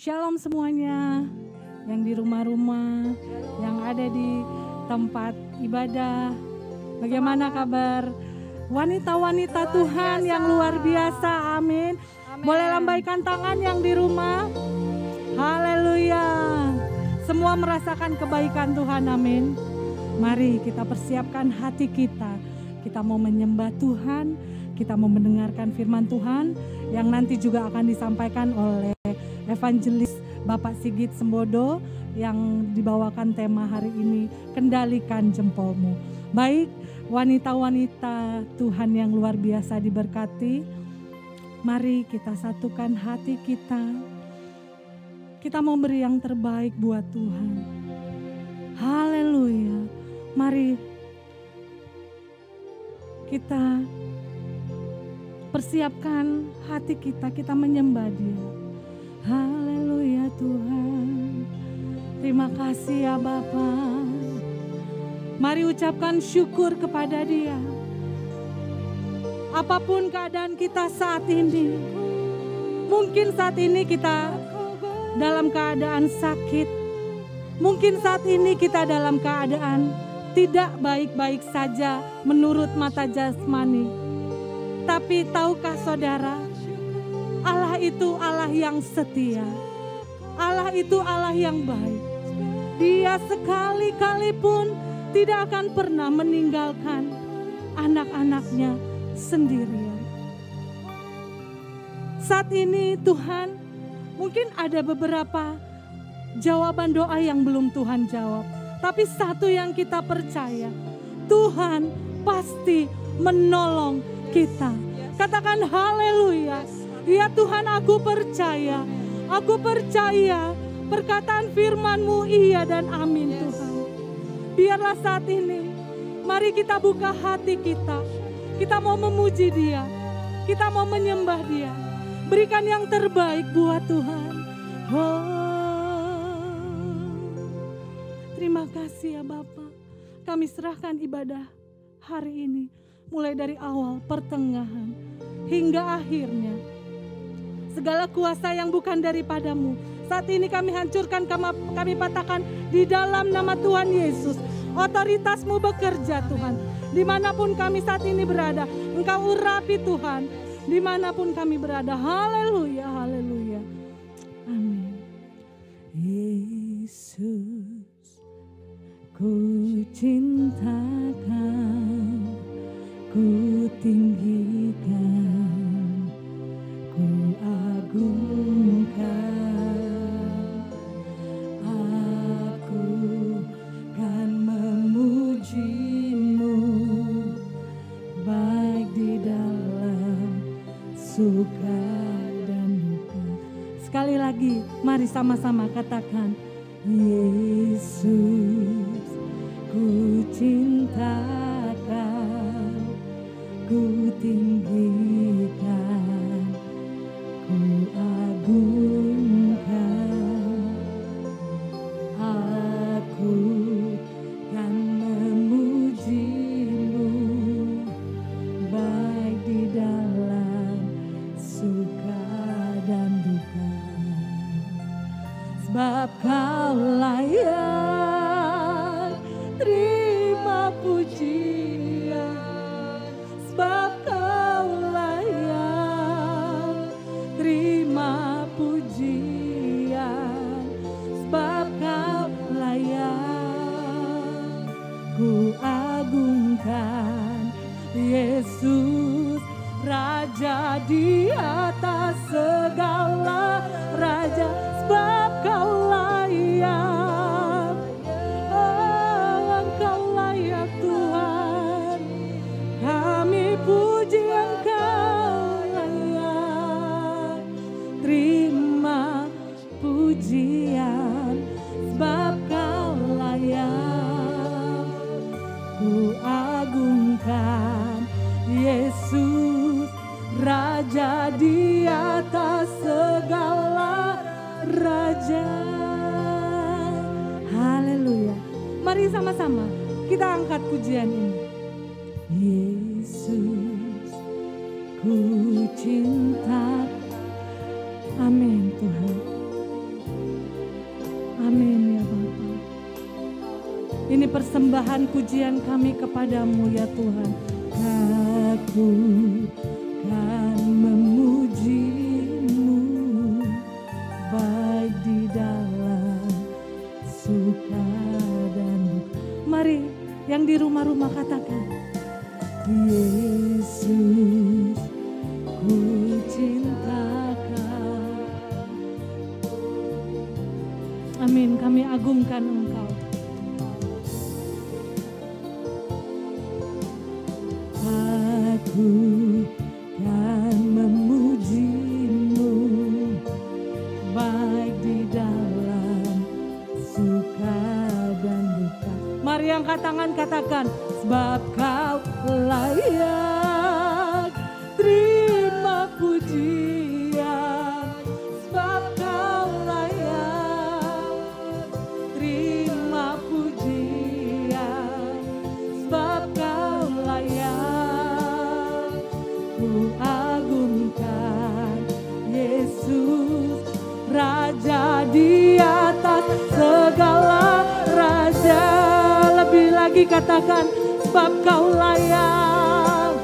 Shalom semuanya yang di rumah-rumah, yang ada di tempat ibadah. Bagaimana kabar wanita-wanita Tuhan yang luar biasa? Amin. Boleh lambaikan tangan yang di rumah. Haleluya. Semua merasakan kebaikan Tuhan. Amin. Mari kita persiapkan hati kita. Kita mau menyembah Tuhan, kita mau mendengarkan firman Tuhan yang nanti juga akan disampaikan oleh Evangelis Bapak Sigit Sembodo yang dibawakan tema hari ini, kendalikan jempolmu. Baik, wanita-wanita Tuhan yang luar biasa diberkati, mari kita satukan hati kita. Kita mau beri yang terbaik buat Tuhan. Haleluya. Mari kita persiapkan hati kita, kita menyembah Dia. Haleluya Tuhan. Terima kasih ya Bapa. Mari ucapkan syukur kepada Dia. Apapun keadaan kita saat ini, mungkin saat ini kita dalam keadaan sakit, mungkin saat ini kita dalam keadaan tidak baik-baik saja menurut mata jasmani. Tapi tahukah saudara, Allah itu Allah yang setia. Allah itu Allah yang baik. Dia sekali-kali pun tidak akan pernah meninggalkan anak-anaknya sendirian. Saat ini Tuhan, mungkin ada beberapa jawaban doa yang belum Tuhan jawab. Tapi satu yang kita percaya, Tuhan pasti menolong kita. Katakan haleluya. Ya Tuhan, aku percaya perkataan firman-Mu iya dan amin Tuhan. Biarlah saat ini, mari kita buka hati kita. Kita mau memuji Dia, kita mau menyembah Dia. Berikan yang terbaik buat Tuhan. Terima kasih ya Bapa. Kami serahkan ibadah hari ini, mulai dari awal, pertengahan, hingga akhirnya. Segala kuasa yang bukan daripada-Mu, saat ini kami hancurkan, kami patahkan di dalam nama Tuhan Yesus. Otoritas-Mu bekerja Tuhan. Dimanapun kami saat ini berada, Engkau urapi Tuhan. Dimanapun kami berada. Haleluya, haleluya. Amin. Yesus, ku cintakan, ku tinggikan, ku agungkan, aku kan memuji-Mu, baik di dalam suka dan duka. Sekali lagi, mari sama-sama katakan, Yesus, ku cintakan, ku tinggikan, ku agungkan, aku kan memuji-Mu, baik di dalam suka dan duka. Sebab Kau layak terima pujian, sebab Kau layak terima pujian, sebab Kau layak ku agungkan. Yesus, Raja di atas segala raja, sebab Kau layak. Engkau layak Tuhan, kami puji Engkau layak terima pujian, sebab Kau layak ku agungkan. Yesus, Raja di atas segala raja. Haleluya. Mari sama-sama kita angkat pujian ini. Yesus, ku cinta. Amin Tuhan. Tuhan, pujian kami kepadamu ya Tuhan. Aku kan memuji-Mu baik di dalam suka dan duka. Mari yang di rumah-rumah katakan, Yesus ku cintakan. Amin, kami agungkan Engkau. Aku kan memuji-Mu baik di dalam suka dan duka. Mari angkat tangan katakan, sebab Kau layak terima pujian, sebab Kau layak terima pujian, sebab Kau layak ku agungkan Yesus, Raja di atas segala raja. Lebih lagi katakan, sebab Kau layak,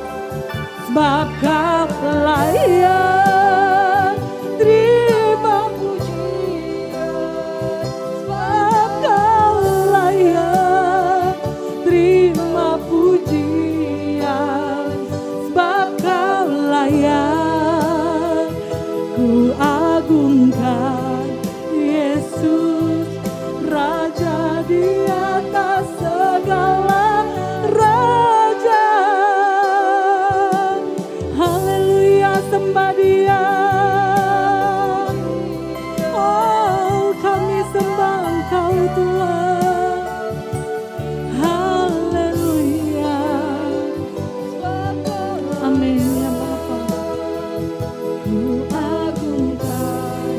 sebab Kau layak terima pujian, sebab Kau layak terima pujian, sebab Kau layak ku agungkan Yesus, Raja di atas segala raja. Haleluya, sembah Dia. Oh, kami sembah Engkau Tuhan. Haleluya. Amin ya Bapa. Ku agungkan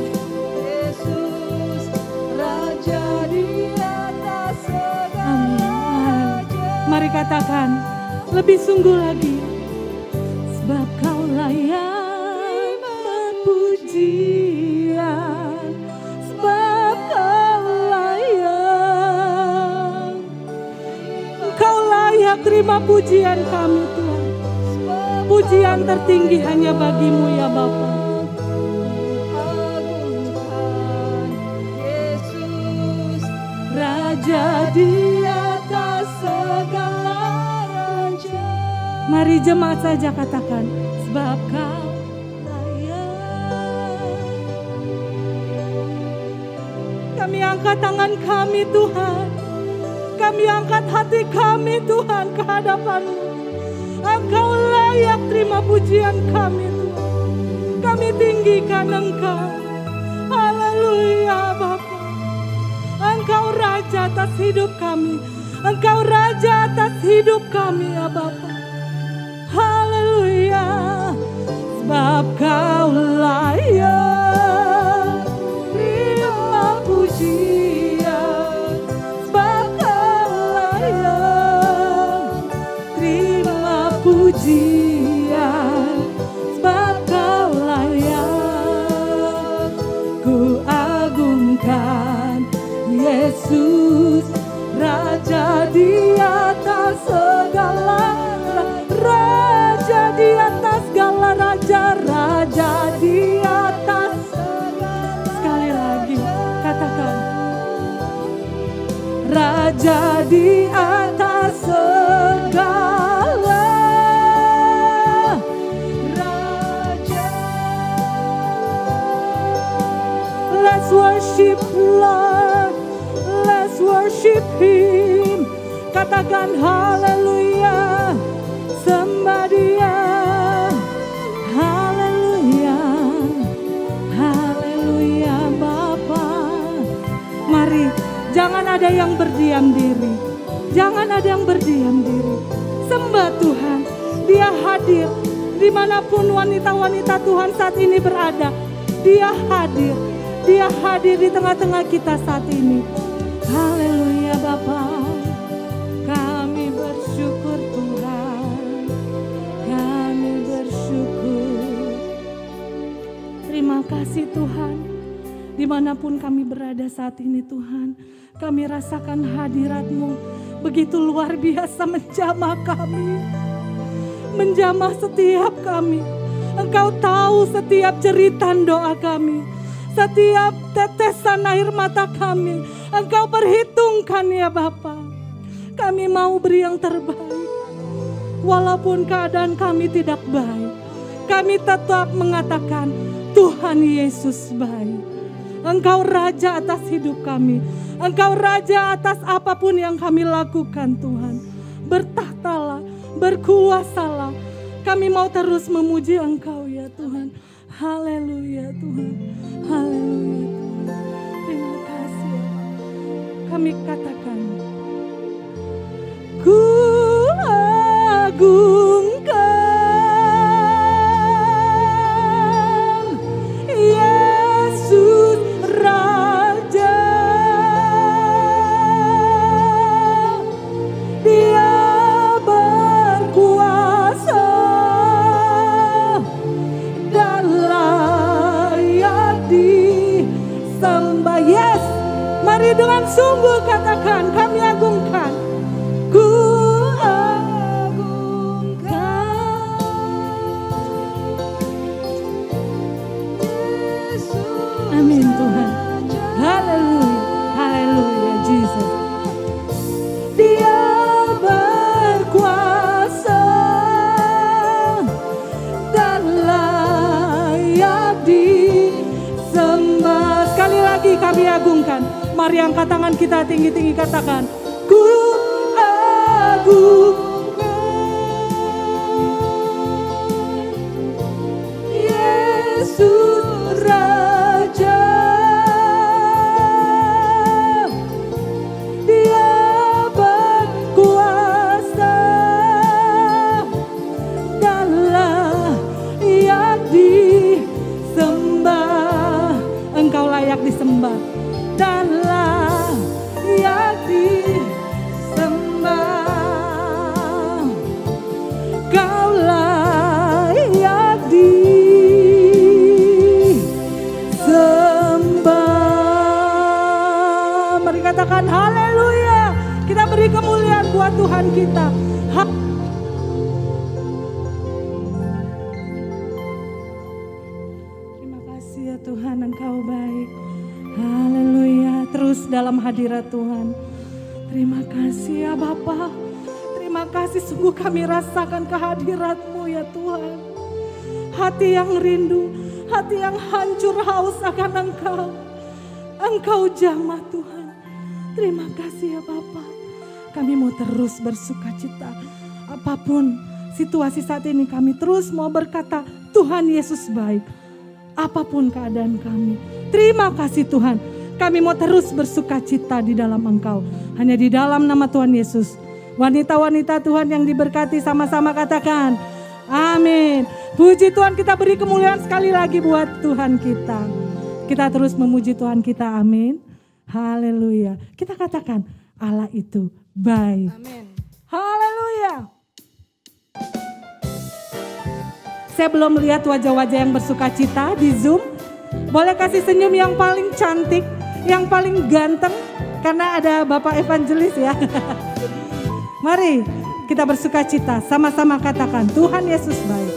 Yesus, Raja di atas segala raja. Mari katakan lebih sungguh lagi, sebab Kau layak pujian, sebab Kau layak, Kau layak terima pujian kami Tuhan. Pujian tertinggi hanya bagi-Mu ya Bapa. Yesus, Raja di atas segala raja. Mari jemaat saja katakan, sebab Kau layak. Kami angkat tangan kami Tuhan, kami angkat hati kami Tuhan ke hadapan-Mu. Engkau layak terima pujian kami Tuhan. Kami tinggikan Engkau. Haleluya Bapa. Engkau Raja atas hidup kami. Engkau Raja atas hidup kami ya Bapa. Haleluya. Sebab Kau layak terima pujian, sebab Kau layak terima pujian, sebab Kau layak ku agungkan Yesus, Raja di atas segala raja, di atas segala raja, Raja di atas segala. Sekali lagi katakan, Raja di atas segala raja. Let's worship Lord, let's worship Him. Katakan haleluya, sembah Dia. Haleluya, haleluya Bapa. Mari, jangan ada yang berdiam diri. Jangan ada yang berdiam diri. Sembah Tuhan. Dia hadir dimanapun wanita-wanita Tuhan saat ini berada. Dia hadir. Dia hadir di tengah-tengah kita saat ini. Haleluya Bapa. Kami bersyukur Tuhan. Kami bersyukur. Terima kasih Tuhan. Dimanapun kami berada saat ini Tuhan, Kami rasakan hadirat-Mu begitu luar biasa menjamah kami. Menjamah setiap kami. Engkau tahu setiap jeritan doa kami. Setiap tetesan air mata kami. Engkau perhitungkan ya Bapa. Kami mau beri yang terbaik. Walaupun keadaan kami tidak baik, kami tetap mengatakan Tuhan Yesus baik. Engkau Raja atas hidup kami. Engkau Raja atas apapun yang kami lakukan Tuhan. Bertahtalah, berkuasalah. Kami mau terus memuji Engkau ya Tuhan. Haleluya Tuhan. Haleluya Tuhan. Terima kasih. Kami katakan, Ku agungkan Yesus Raja. Dia berkuasa dan layak disembah. Yes, mari dengan sungguh katakan, kami agungkan. Ku amin Tuhan. Haleluya. Haleluya Jesus. Dia berkuasa dan layak disembah. Sekali lagi kami agungkan. Mari angkat tangan kita tinggi-tinggi katakan, Ku agungkan Yesus Raja. Dia berkuasa dan layak disembah. Engkau layak disembah dan layak disembah. Kau layak disembah. Mari katakan haleluya. Kita beri kemuliaan buat Tuhan kita. Terima kasih ya Tuhan, Engkau baik. Haleluya. Terus dalam hadirat Tuhan. Terima kasih ya Bapa. Terima kasih, sungguh kami rasakan kehadirat-Mu ya Tuhan. Hati yang rindu, hati yang hancur haus akan Engkau. Engkau jamah Tuhan. Terima kasih ya Bapa. Kami mau terus bersuka cita. Apapun situasi saat ini, kami terus mau berkata Tuhan Yesus baik. Apapun keadaan kami. Terima kasih Tuhan. Kami mau terus bersuka cita di dalam Engkau. Hanya di dalam nama Tuhan Yesus. Wanita-wanita Tuhan yang diberkati sama-sama katakan amin. Puji Tuhan, kita beri kemuliaan sekali lagi buat Tuhan kita. Kita terus memuji Tuhan kita, amin. Haleluya. Kita katakan Allah itu baik. Amin. Haleluya. Saya belum melihat wajah-wajah yang bersuka cita di Zoom. Boleh kasih senyum yang paling cantik, yang paling ganteng, karena ada Bapak Evangelis ya. Mari kita bersuka cita, sama-sama katakan Tuhan Yesus baik.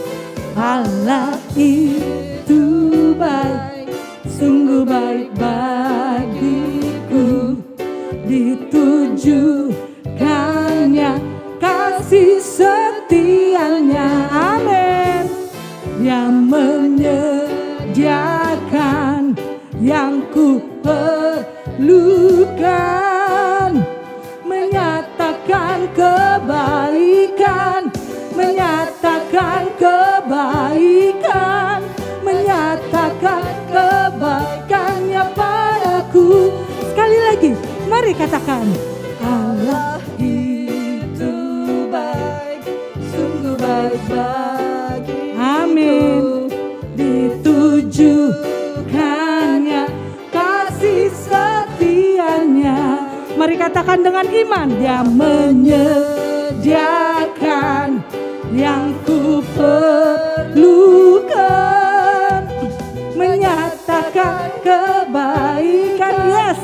Allah itu baik, sungguh baik bagiku. Ditujukannya kasih setianya, amin. Yang menyediakan yang ku perlukan, menyatakan kebaikan, menyatakan kebaikan, menyatakan kebaikannya padaku. Sekali lagi, mari katakan Allah itu baik, sungguh baik bagiku. Amin. Ditujukannya kasih setianya. Mari katakan dengan iman. Dia menyediakan yang ku perlukan, menyatakan kebaikan. Yes.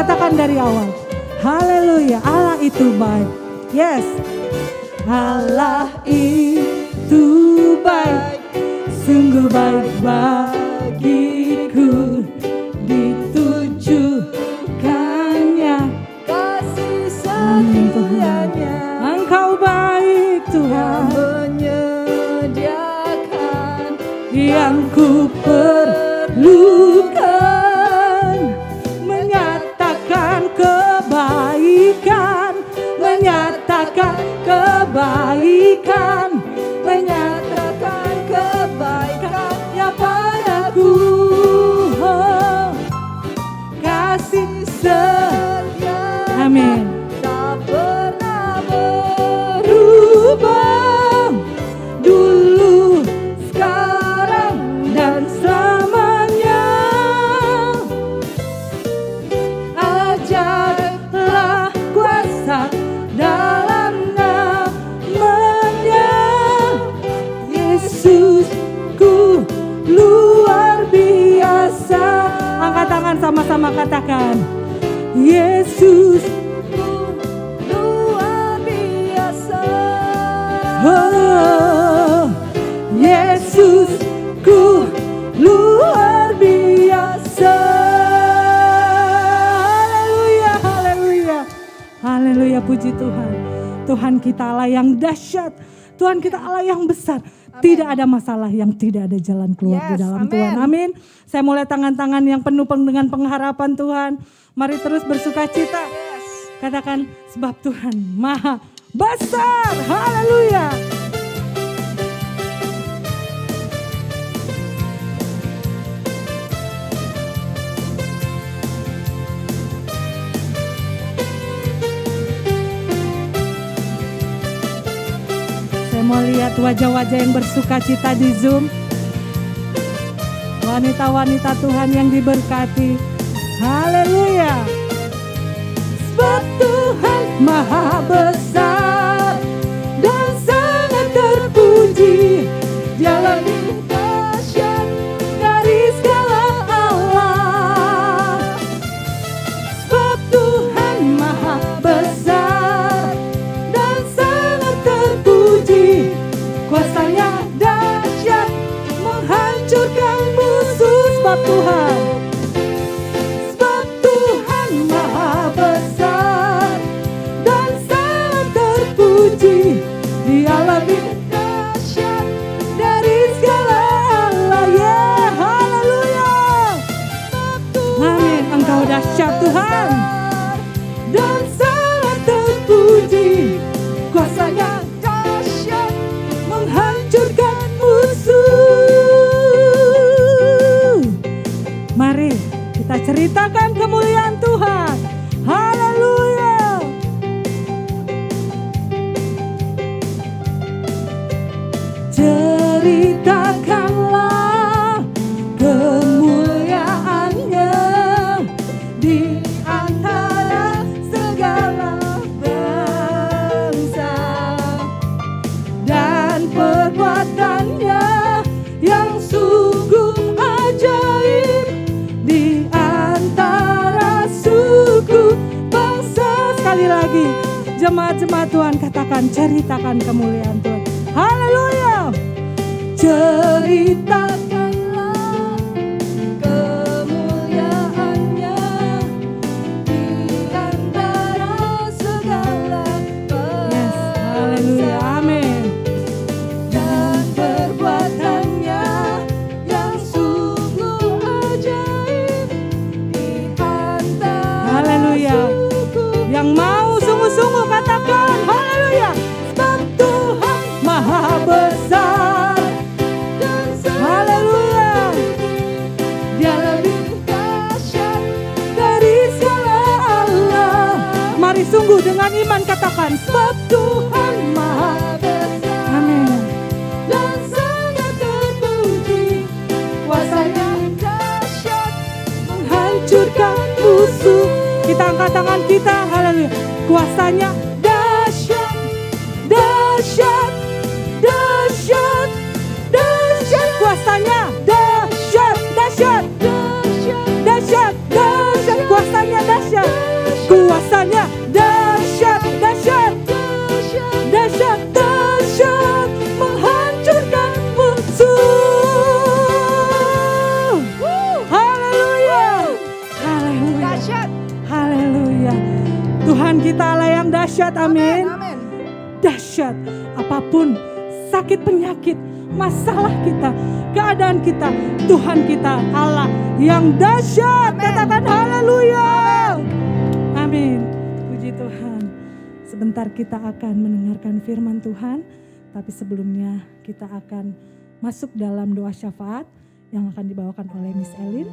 Katakan dari awal. Haleluya, Allah itu baik. Yes. Allah itu baik, sungguh baik bagiku, ditujukannya kasih setianya. Engkau baik Tuhan, menyediakan yang ku perlukan, menyatakan kebaikan, menyatakan kebaikan, menyatakan kebaikan ya padaku. Oh, kasih setia, amin, tak pernah berubah, dulu, sekarang, dan selamanya. Ajarlah kuasa dalam namanya, Yesusku luar biasa. Angkat tangan sama-sama katakan, Yesusku luar biasa. Oh, Yesusku luar biasa. Haleluya, haleluya, haleluya, puji Tuhan. Tuhan kita Allah yang dahsyat, Tuhan kita Allah yang besar. Tidak ada masalah yang tidak ada jalan keluar di dalam Tuhan. Amin. Saya mulai tangan-tangan yang penuh dengan pengharapan Tuhan. Mari terus bersuka cita. Katakan sebab Tuhan maha besar. Haleluya. Mau lihat wajah-wajah yang bersuka cita di Zoom. Wanita-wanita Tuhan yang diberkati. Haleluya. Sebab Tuhan maha besar dan sangat terpuji. Dia lebih dahsyat dari segala Allah. Sebab Tuhan maha besar dan sangat terpuji. Kuasanya dahsyat menghancurkan musuh. Sebab Tuhan, sebab Tuhan maha besar dan sangat terpuji. Dia lebih dahsyat dari segala Allah. Yeah, haleluya. Amin. Engkau dahsyat Tuhan dan sangat terpuji. Kuasanya dahsyat menghancurkan musuh. Mari kita ceritakan kemuliaan Tuhan. Haleluya. Ceritakanlah kemuliaannya di antara segala bangsa, dan perbuatannya yang sungguh ajaib di antara suku bangsa. Sekali lagi, jemaat-jemaat Tuhan katakan, ceritakan kemuliaan Tuhan. Haleluya. Ceritakanlah kemuliaannya di antara segala bangsa. Yes, haleluya, amin. Dan perbuatannya yang sungguh ajaib di antara, haleluya, yang mau sungguh-sungguh katakan haleluya. Sebab Tuhan maha besar dan haleluya. Dia lebih dahsyat dari segala Allah. Mari sungguh dengan iman katakan, sebab Tuhan maha besar, amin, dan sangat terpuji. Kuasanya dahsyat menghancurkan musuh. Kita angkat tangan kita, haleluya. Kuasanya dahsyat, dahsyat, dahsyat, dahsyat. Kuasanya dahsyat, dahsyat, dahsyat, dahsyat, dahsyat. Kuasanya dahsyat. Tuhan kita Allah yang dahsyat, amin. Amin. Dahsyat, apapun sakit penyakit, masalah kita, keadaan kita, Tuhan kita Allah yang dahsyat. Katakan haleluya. Amin. Puji Tuhan. Sebentar kita akan mendengarkan firman Tuhan, tapi sebelumnya kita akan masuk dalam doa syafaat yang akan dibawakan oleh Miss Elin.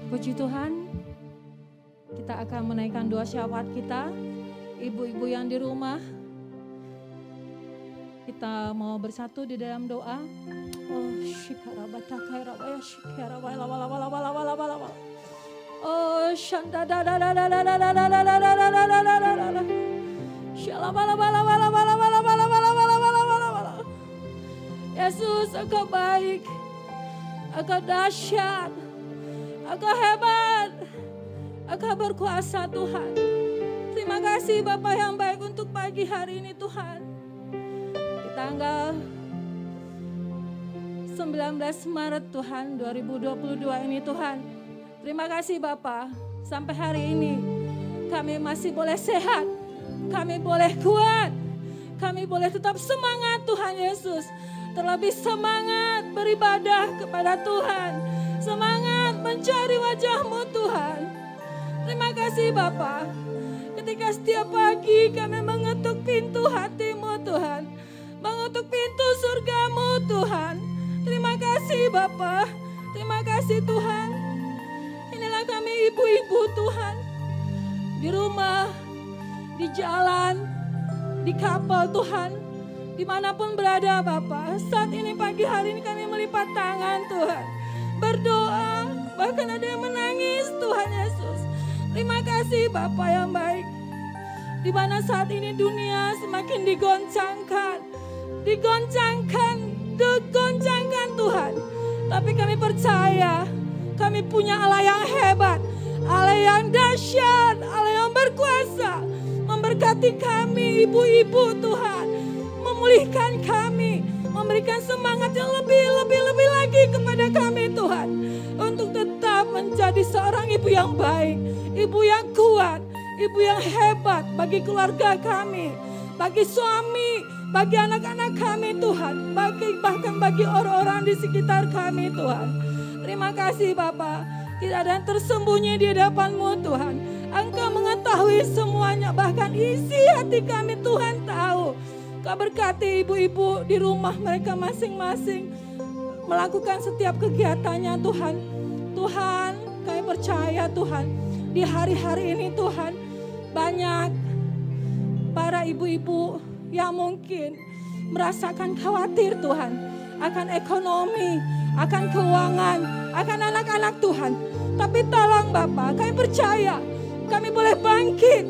Puji Tuhan, kita akan menaikkan doa syafaat kita. Ibu-ibu yang di rumah, kita mau bersatu di dalam doa. Oh, shikarabatai rabaya shikarabaya lawala. Oh, shanda da da da da da da da da da da da da da da da da. Shalabala bala bala bala bala bala bala bala bala bala bala. Yesus, Engkau baik, Engkau dahsyat, Engkau hebat, Engkau berkuasa Tuhan. Terima kasih Bapa yang baik untuk pagi hari ini Tuhan. Di tanggal 19 Maret Tuhan 2022 ini Tuhan. Terima kasih Bapa, sampai hari ini kami masih boleh sehat, kami boleh kuat, kami boleh tetap semangat Tuhan Yesus. Terlebih semangat beribadah kepada Tuhan, semangat mencari wajah-Mu Tuhan. Terima kasih Bapa, ketika setiap pagi kami mengetuk pintu hati-Mu Tuhan, mengetuk pintu surga-Mu Tuhan. Terima kasih Bapa, terima kasih Tuhan. Inilah kami ibu-ibu Tuhan, di rumah, di jalan, di kapal Tuhan, dimanapun berada Bapa. Saat ini pagi hari ini kami melipat tangan Tuhan, berdoa, bahkan ada yang menangis Tuhan Yesus. Terima kasih Bapa yang baik. Di mana saat ini dunia semakin digoncangkan Tuhan. Tapi kami percaya, kami punya Allah yang hebat, Allah yang dahsyat, Allah yang berkuasa, memberkati kami ibu-ibu Tuhan, memulihkan kami, memberikan semangat yang lebih lagi kepada kami Tuhan, untuk tetap menjadi seorang ibu yang baik, ibu yang kuat, ibu yang hebat bagi keluarga kami, bagi suami, bagi anak-anak kami Tuhan, bahkan bagi orang-orang di sekitar kami Tuhan. Terima kasih Bapa, tidak ada yang tersembunyi di hadapan-Mu Tuhan. Engkau mengetahui semuanya, bahkan isi hati kami Tuhan tahu. Kau berkati ibu-ibu di rumah mereka masing-masing, melakukan setiap kegiatannya Tuhan. Tuhan, kami percaya Tuhan, di hari-hari ini Tuhan, banyak para ibu-ibu yang mungkin merasakan khawatir Tuhan, akan ekonomi, akan keuangan, akan anak-anak Tuhan. Tapi tolong Bapa, kami percaya, kami boleh bangkit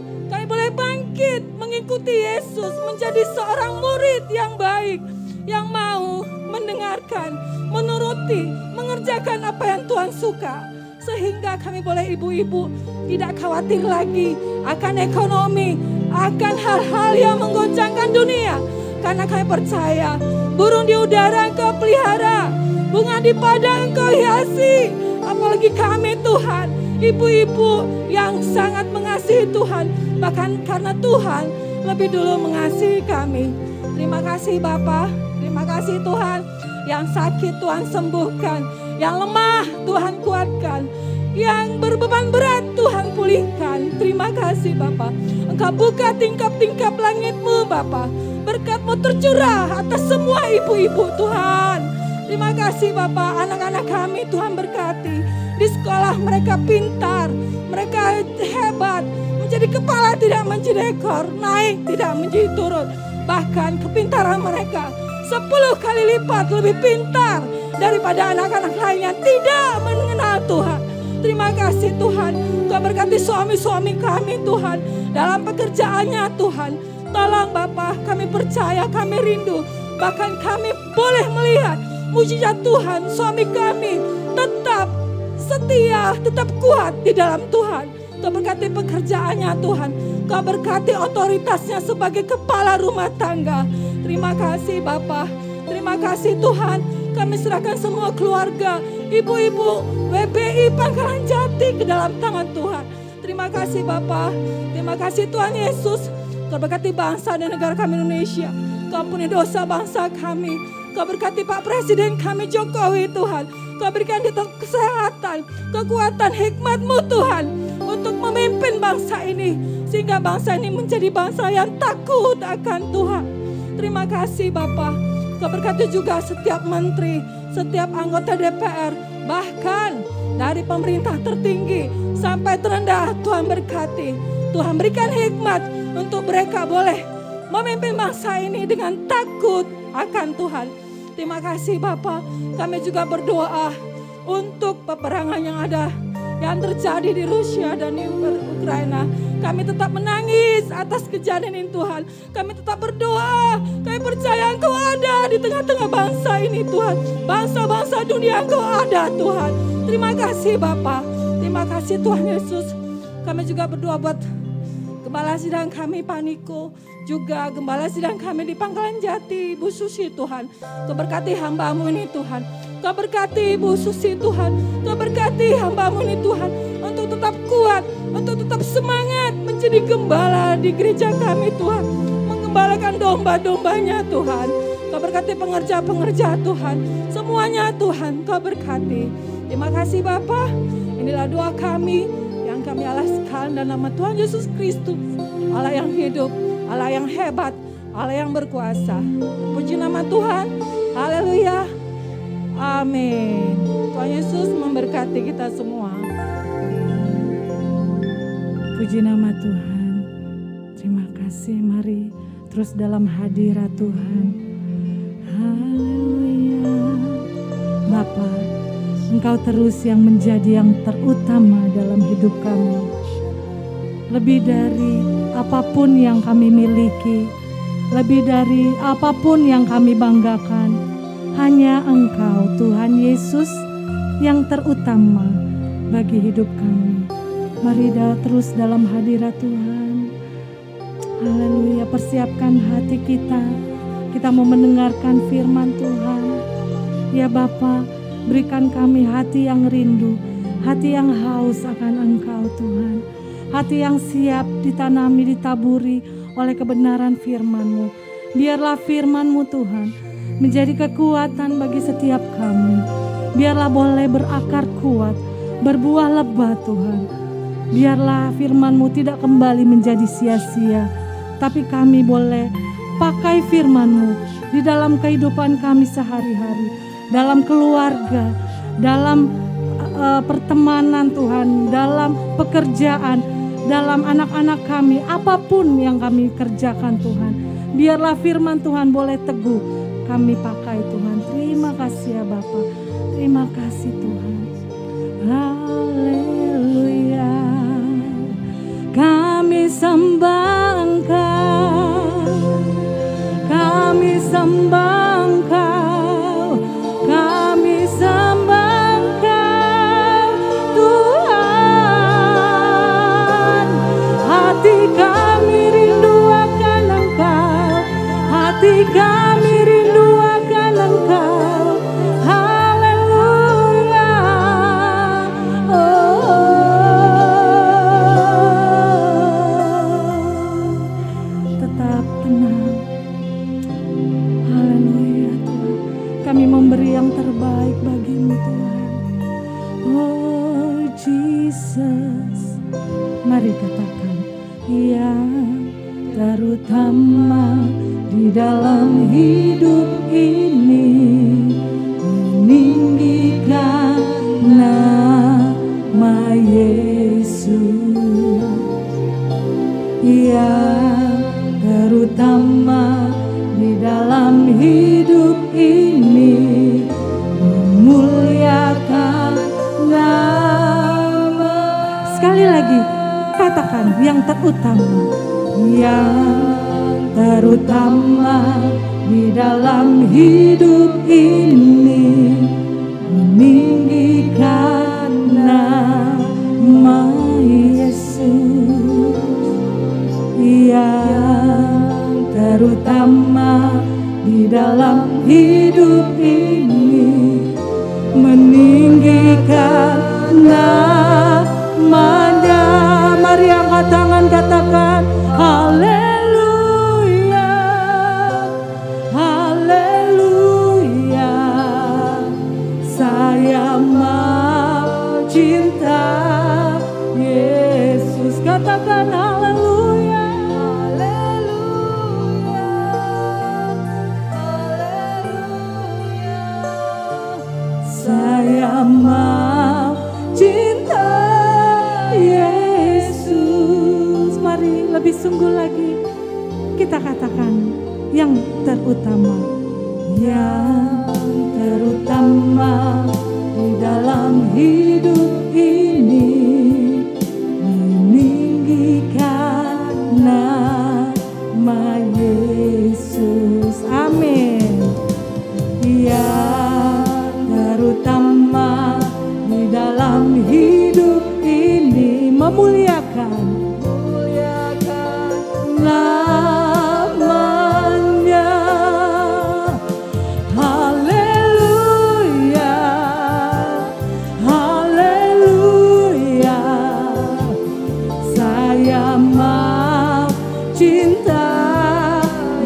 mengikuti Yesus, menjadi seorang murid yang baik, yang mau mendengarkan, menuruti, mengerjakan apa yang Tuhan suka. Sehingga kami boleh ibu-ibu tidak khawatir lagi akan ekonomi, akan hal-hal yang menggoncangkan dunia. Karena kami percaya, burung di udara Engkau pelihara, bunga di padang Engkau hiasi. Apalagi kami Tuhan, ibu-ibu yang sangat mengasihi Tuhan, bahkan karena Tuhan lebih dulu mengasihi kami. Terima kasih Bapa, terima kasih Tuhan. Yang sakit Tuhan sembuhkan, yang lemah Tuhan kuatkan, yang berbeban berat Tuhan pulihkan. Terima kasih Bapa. Engkau buka tingkap-tingkap langit-Mu Bapa, berkat-Mu tercurah atas semua ibu-ibu Tuhan. Terima kasih Bapa, anak-anak kami Tuhan berkati. Di sekolah mereka pintar, mereka hebat, menjadi kepala tidak menjadi ekor, naik tidak menjadi turun. Bahkan kepintaran mereka 10 kali lipat lebih pintar daripada anak-anak lain yang tidak mengenal Tuhan. Terima kasih Tuhan, Kau berkati suami-suami kami Tuhan, dalam pekerjaannya Tuhan. Tolong Bapa, kami percaya, kami rindu, bahkan kami boleh melihat mujizat Tuhan. Suami kami tetap setia, tetap kuat di dalam Tuhan. Kau berkati pekerjaannya Tuhan, Kau berkati otoritasnya sebagai kepala rumah tangga. Terima kasih Bapa, terima kasih Tuhan. Kami serahkan semua keluarga, ibu-ibu WBI Pangkalan Jati menyerahkan ke dalam tangan Tuhan. Terima kasih Bapa, terima kasih Tuhan Yesus. Kau berkati bangsa dan negara kami Indonesia. Kau ampuni dosa bangsa kami. Kau berkati Pak Presiden kami Jokowi Tuhan. Kau berikan kita kesehatan, kekuatan, hikmat-Mu Tuhan untuk memimpin bangsa ini. Sehingga bangsa ini menjadi bangsa yang takut akan Tuhan. Terima kasih Bapa. Kau berkati juga setiap menteri, setiap anggota DPR, bahkan dari pemerintah tertinggi sampai terendah. Tuhan berkati, Tuhan berikan hikmat untuk mereka boleh memimpin bangsa ini dengan takut akan Tuhan. Terima kasih Bapa. Kami juga berdoa untuk peperangan yang terjadi di Rusia dan di Ukraina. Kami tetap menangis atas kejadian ini Tuhan. Kami tetap berdoa. Kami percaya Engkau ada di tengah-tengah bangsa ini Tuhan. Bangsa-bangsa dunia Engkau ada Tuhan. Terima kasih Bapa. Terima kasih Tuhan Yesus. Kami juga berdoa buat Gembala Sidang kami Pak Niko. Juga Gembala Sidang kami di Pangkalan Jati Bu Susi Tuhan. Kau berkati hamba-Mu ini Tuhan. Kau berkati Bu Susi Tuhan. Kau berkati hamba-Mu ini Tuhan. Untuk tetap kuat, untuk tetap semangat menjadi gembala di gereja kami Tuhan. Menggembalakan domba-dombanya Tuhan. Kau berkati pengerja-pengerja Tuhan. Semuanya Tuhan Kau berkati. Terima kasih Bapa. Inilah doa kami yang kami alaskan dalam nama Tuhan Yesus Kristus. Allah yang hidup, Allah yang hebat, Allah yang berkuasa. Puji nama Tuhan. Haleluya. Amin. Tuhan Yesus memberkati kita semua. Puji nama Tuhan. Terima kasih. Mari terus dalam hadirat Tuhan. Haleluya. Bapa, Engkau terus yang menjadi yang terutama dalam hidup kami. Lebih dari apapun yang kami miliki, lebih dari apapun yang kami banggakan, hanya Engkau Tuhan Yesus yang terutama bagi hidup kami. Mari terus dalam hadirat Tuhan. Haleluya, persiapkan hati kita. Kita mau mendengarkan firman Tuhan. Ya Bapa, berikan kami hati yang rindu, hati yang haus akan Engkau Tuhan. Hati yang siap ditanami, ditaburi oleh kebenaran firman-Mu. Biarlah firman-Mu Tuhan menjadi kekuatan bagi setiap kami. Biarlah boleh berakar kuat, berbuah lebat Tuhan. Biarlah firman-Mu tidak kembali menjadi sia-sia, tapi kami boleh pakai firman-Mu di dalam kehidupan kami sehari-hari, dalam keluarga, dalam pertemanan Tuhan, dalam pekerjaan, dalam anak-anak kami, apapun yang kami kerjakan Tuhan. Biarlah firman Tuhan boleh teguh kami pakai Tuhan. Terima kasih ya Bapa. Terima kasih Tuhan. Haleluya. Kami sembah Engkau. Kami sembah Engkau. Kami sembah Engkau Tuhan. Hati kami rindu akan Engkau. Hati kami rindu akan Engkau. Haleluya. Tetap tenang. Haleluya Tuhan. Kami memberi yang terbaik bagi-Mu Tuhan. Oh Jesus. Mari katakan yang terutama di dalam hidup ini, meninggikan nama Yesus. Yang terutama di dalam hidup ini, memuliakan nama. Sekali lagi katakan yang terutama. Yang terutama di dalam hidup ini, meninggikan nama Yesus. Yang terutama di dalam hidup ini, meninggikan nama Mari angkat tangan katakan haleluya, haleluya. Saya mau cinta Yesus. Katakan haleluya, haleluya, haleluya. Saya mau cinta Yesus. Mari lebih sungguh lagi kita katakan yang terutama, yang terutama di dalam hidup ini, meninggikan nama Yesus. Amin. Yang terutama di dalam hidup ini, memuliakan namanya. Haleluya, haleluya. Saya mau cinta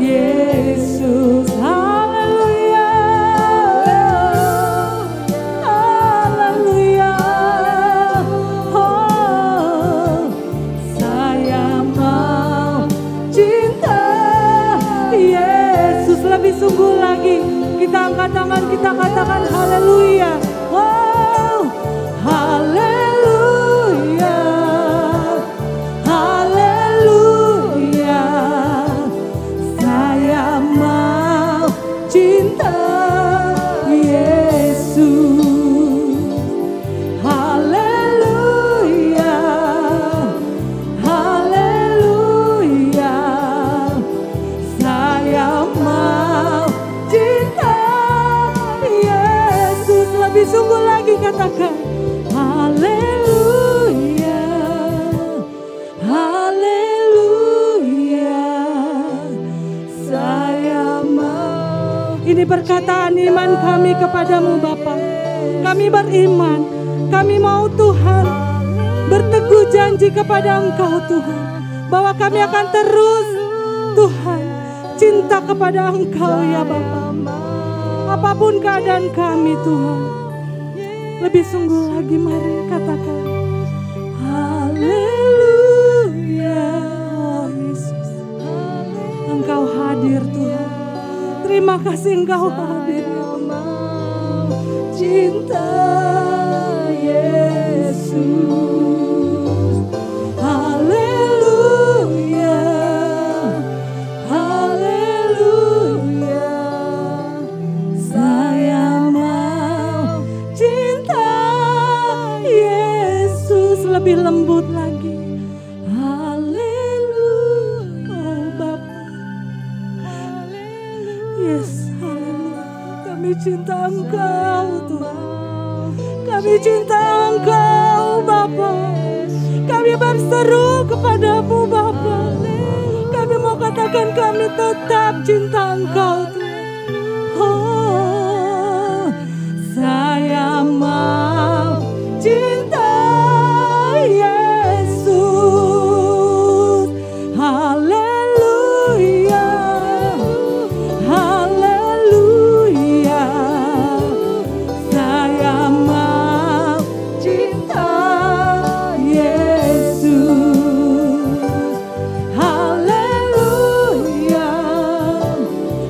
Yesus. Haleluya, haleluya. Oh, saya mau cinta Yesus. Lebih sungguh lagi kita angkat tangan, kita katakan haleluya. Wow, haleluya, haleluya. Saya mau cinta Yesus. Haleluya, haleluya. Saya mau cinta Yesus. Lebih sungguh lagi katakan haleluya, haleluya. Saya mau. Ini perkataan iman kami kepadamu Bapa. Kami beriman, kami mau Tuhan berteguh janji kepada Engkau Tuhan, bahwa kami akan terus Tuhan cinta kepada Engkau ya Bapa. Apapun keadaan kami Tuhan, lebih sungguh lagi mari katakan haleluya. Oh Yesus, Engkau hadir Tuhan. Terima kasih Engkau hadir. Cinta Yesus. Haleluya, haleluya. Saya mau cinta Yesus. Lebih lembut lagi. Haleluya, oh Bapa. Yes, haleluya. Kami cinta Engkau Tuhan. Kami cinta Engkau Bapa. Kami berseru kepadamu Bapa. Kami mau katakan kami tetap cinta Engkau Tuhan. Oh, saya mau cinta Yesus. Haleluya, haleluya. Saya mau cinta Yesus. Haleluya,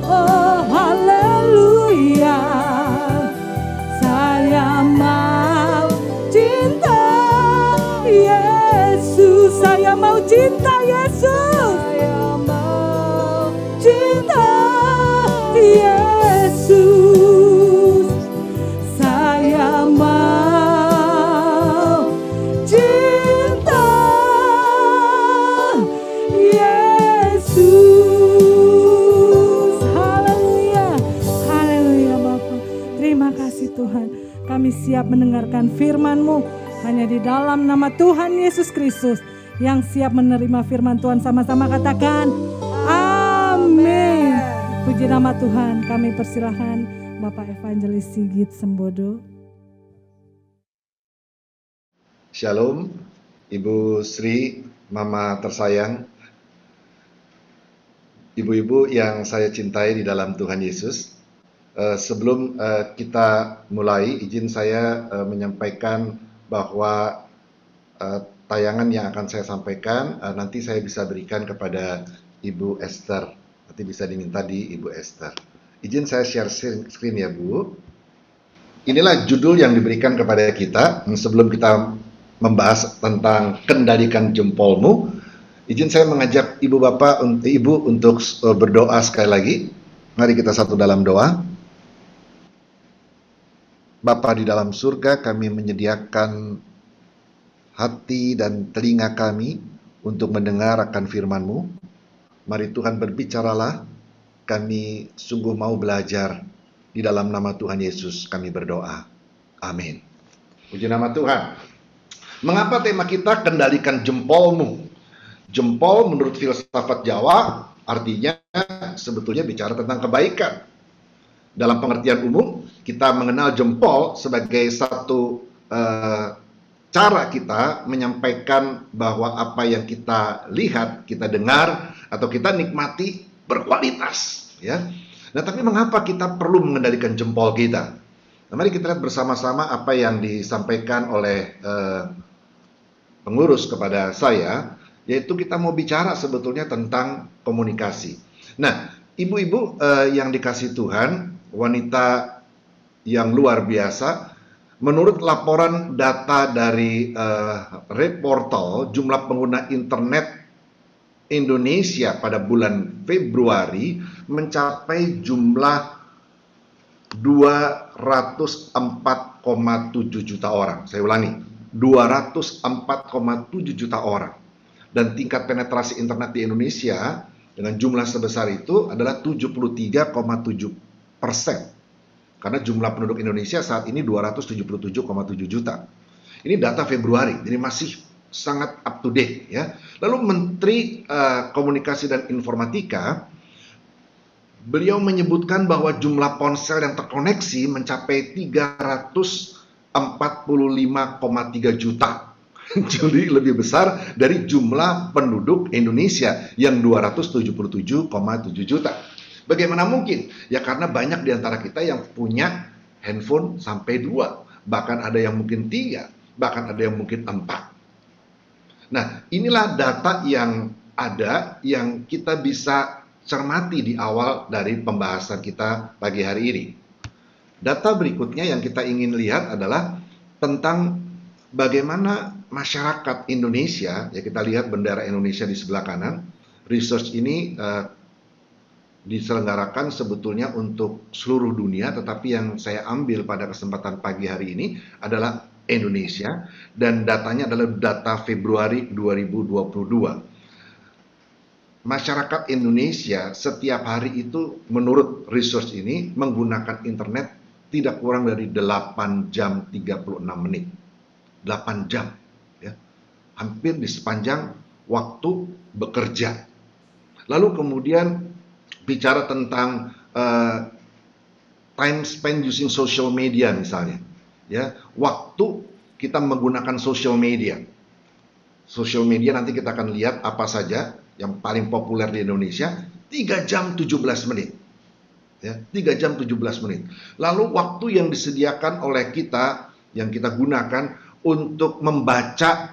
oh haleluya. Saya mau cinta Yesus. Saya mau cinta Yesus. Saya mau cinta Yesus. Saya mau cinta Yesus. Haleluya, haleluya Bapa. Terima kasih Tuhan. Kami siap mendengarkan firman-Mu hanya di dalam nama Tuhan Yesus Kristus. Yang siap menerima firman Tuhan sama-sama katakan amin. Puji nama Tuhan. Kami persilahkan Bapak Evangelis Sigit Sembodo. Shalom, Ibu Sri, Mama tersayang, ibu-ibu yang saya cintai di dalam Tuhan Yesus. Sebelum kita mulai, izin saya menyampaikan bahwa tayangan yang akan saya sampaikan nanti saya bisa berikan kepada Ibu Esther. Nanti bisa diminta di Ibu Esther. Izin saya share screen ya Bu. Inilah judul yang diberikan kepada kita sebelum kita membahas tentang kendalikan jempolmu. Izin saya mengajak Ibu Bapak, Ibu untuk berdoa sekali lagi. Mari kita satu dalam doa. Bapa di dalam surga, kami menyediakan hati dan telinga kami untuk mendengar akan firman-Mu. Mari Tuhan berbicaralah, kami sungguh mau belajar. Di dalam nama Tuhan Yesus kami berdoa. Amin. Puji nama Tuhan. Mengapa tema kita kendalikan jempolmu? Jempol menurut filsafat Jawa artinya sebetulnya bicara tentang kebaikan. Dalam pengertian umum, kita mengenal jempol sebagai satu cara kita menyampaikan bahwa apa yang kita lihat, kita dengar, atau kita nikmati berkualitas. Ya. Nah, tapi mengapa kita perlu mengendalikan jempol kita? Nah, mari kita lihat bersama-sama apa yang disampaikan oleh pengurus kepada saya, yaitu kita mau bicara sebetulnya tentang komunikasi. Nah, ibu-ibu yang dikasih Tuhan, wanita yang luar biasa, menurut laporan data dari Reportal, jumlah pengguna internet Indonesia pada bulan Februari mencapai jumlah 204,7 juta orang. Saya ulangi, 204,7 juta orang. Dan tingkat penetrasi internet di Indonesia dengan jumlah sebesar itu adalah 73,7%. Karena jumlah penduduk Indonesia saat ini 277,7 juta. Ini data Februari, jadi masih sangat up to date ya. Lalu Menteri Komunikasi dan Informatika, beliau menyebutkan bahwa jumlah ponsel yang terkoneksi mencapai 345,3 juta. Jadi lebih besar dari jumlah penduduk Indonesia yang 277,7 juta. Bagaimana mungkin? Ya karena banyak di antara kita yang punya handphone sampai 2, bahkan ada yang mungkin 3, bahkan ada yang mungkin 4. Nah, inilah data yang ada yang kita bisa cermati di awal dari pembahasan kita pagi hari ini. Data berikutnya yang kita ingin lihat adalah tentang bagaimana masyarakat Indonesia, ya kita lihat bendera Indonesia di sebelah kanan. Research ini diselenggarakan sebetulnya untuk seluruh dunia, tetapi yang saya ambil pada kesempatan pagi hari ini adalah Indonesia, dan datanya adalah data Februari 2022. Masyarakat Indonesia setiap hari itu menurut research ini menggunakan internet tidak kurang dari 8 jam 36 menit. 8 jam. Ya. Hampir di sepanjang waktu bekerja. Lalu kemudian bicara tentang time spent using social media misalnya. Ya, waktu kita menggunakan social media. Social media nanti kita akan lihat apa saja yang paling populer di Indonesia, 3 jam 17 menit. Ya, 3 jam 17 menit. Lalu waktu yang disediakan oleh kita, yang kita gunakan untuk membaca